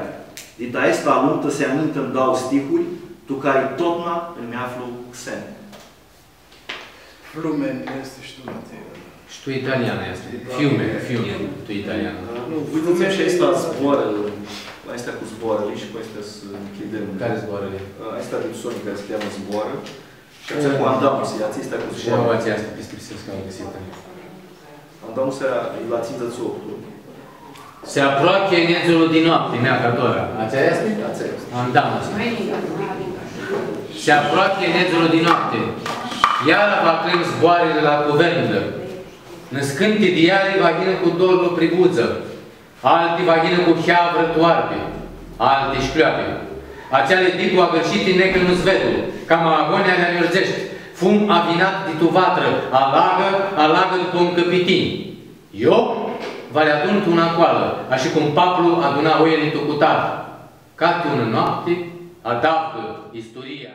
De ta este aluntă se amintă îmi dau stihuri, tu care totna îmi aflu xen. Flumen este și tu latină. Și tu italiană este. Fiume, tu italiană. Nu, uitați-vă și asta zboară, astea cu zboarele și cu astea să închidem. Care zboarele? Astea de soni care se cheamă zboară. Și astea cu andamus, iați astea cu Și au zboară. aceasta peste că au găsită. Andamus e la țintă țoptul. Se apropie nețul din noapte, mea catora. Aceea este? Aceea este. Andamus. Se apropie nețul din noapte. Iară va clem zboarele la cuvendă. Născânte diare vaghină cu dorul pribuță. Alte vaghină cu heavră toarpe. Alte șcleoape. Aceale dicu agășite necăl nu svedul. Cam agonia ne mergești. Fum avinat de tu vatră. Alagă după un căpitin. Eu vale adun una coală, așa cum Pablo aduna oile în tucutar. Ca tu în noapte, adaptă istoria.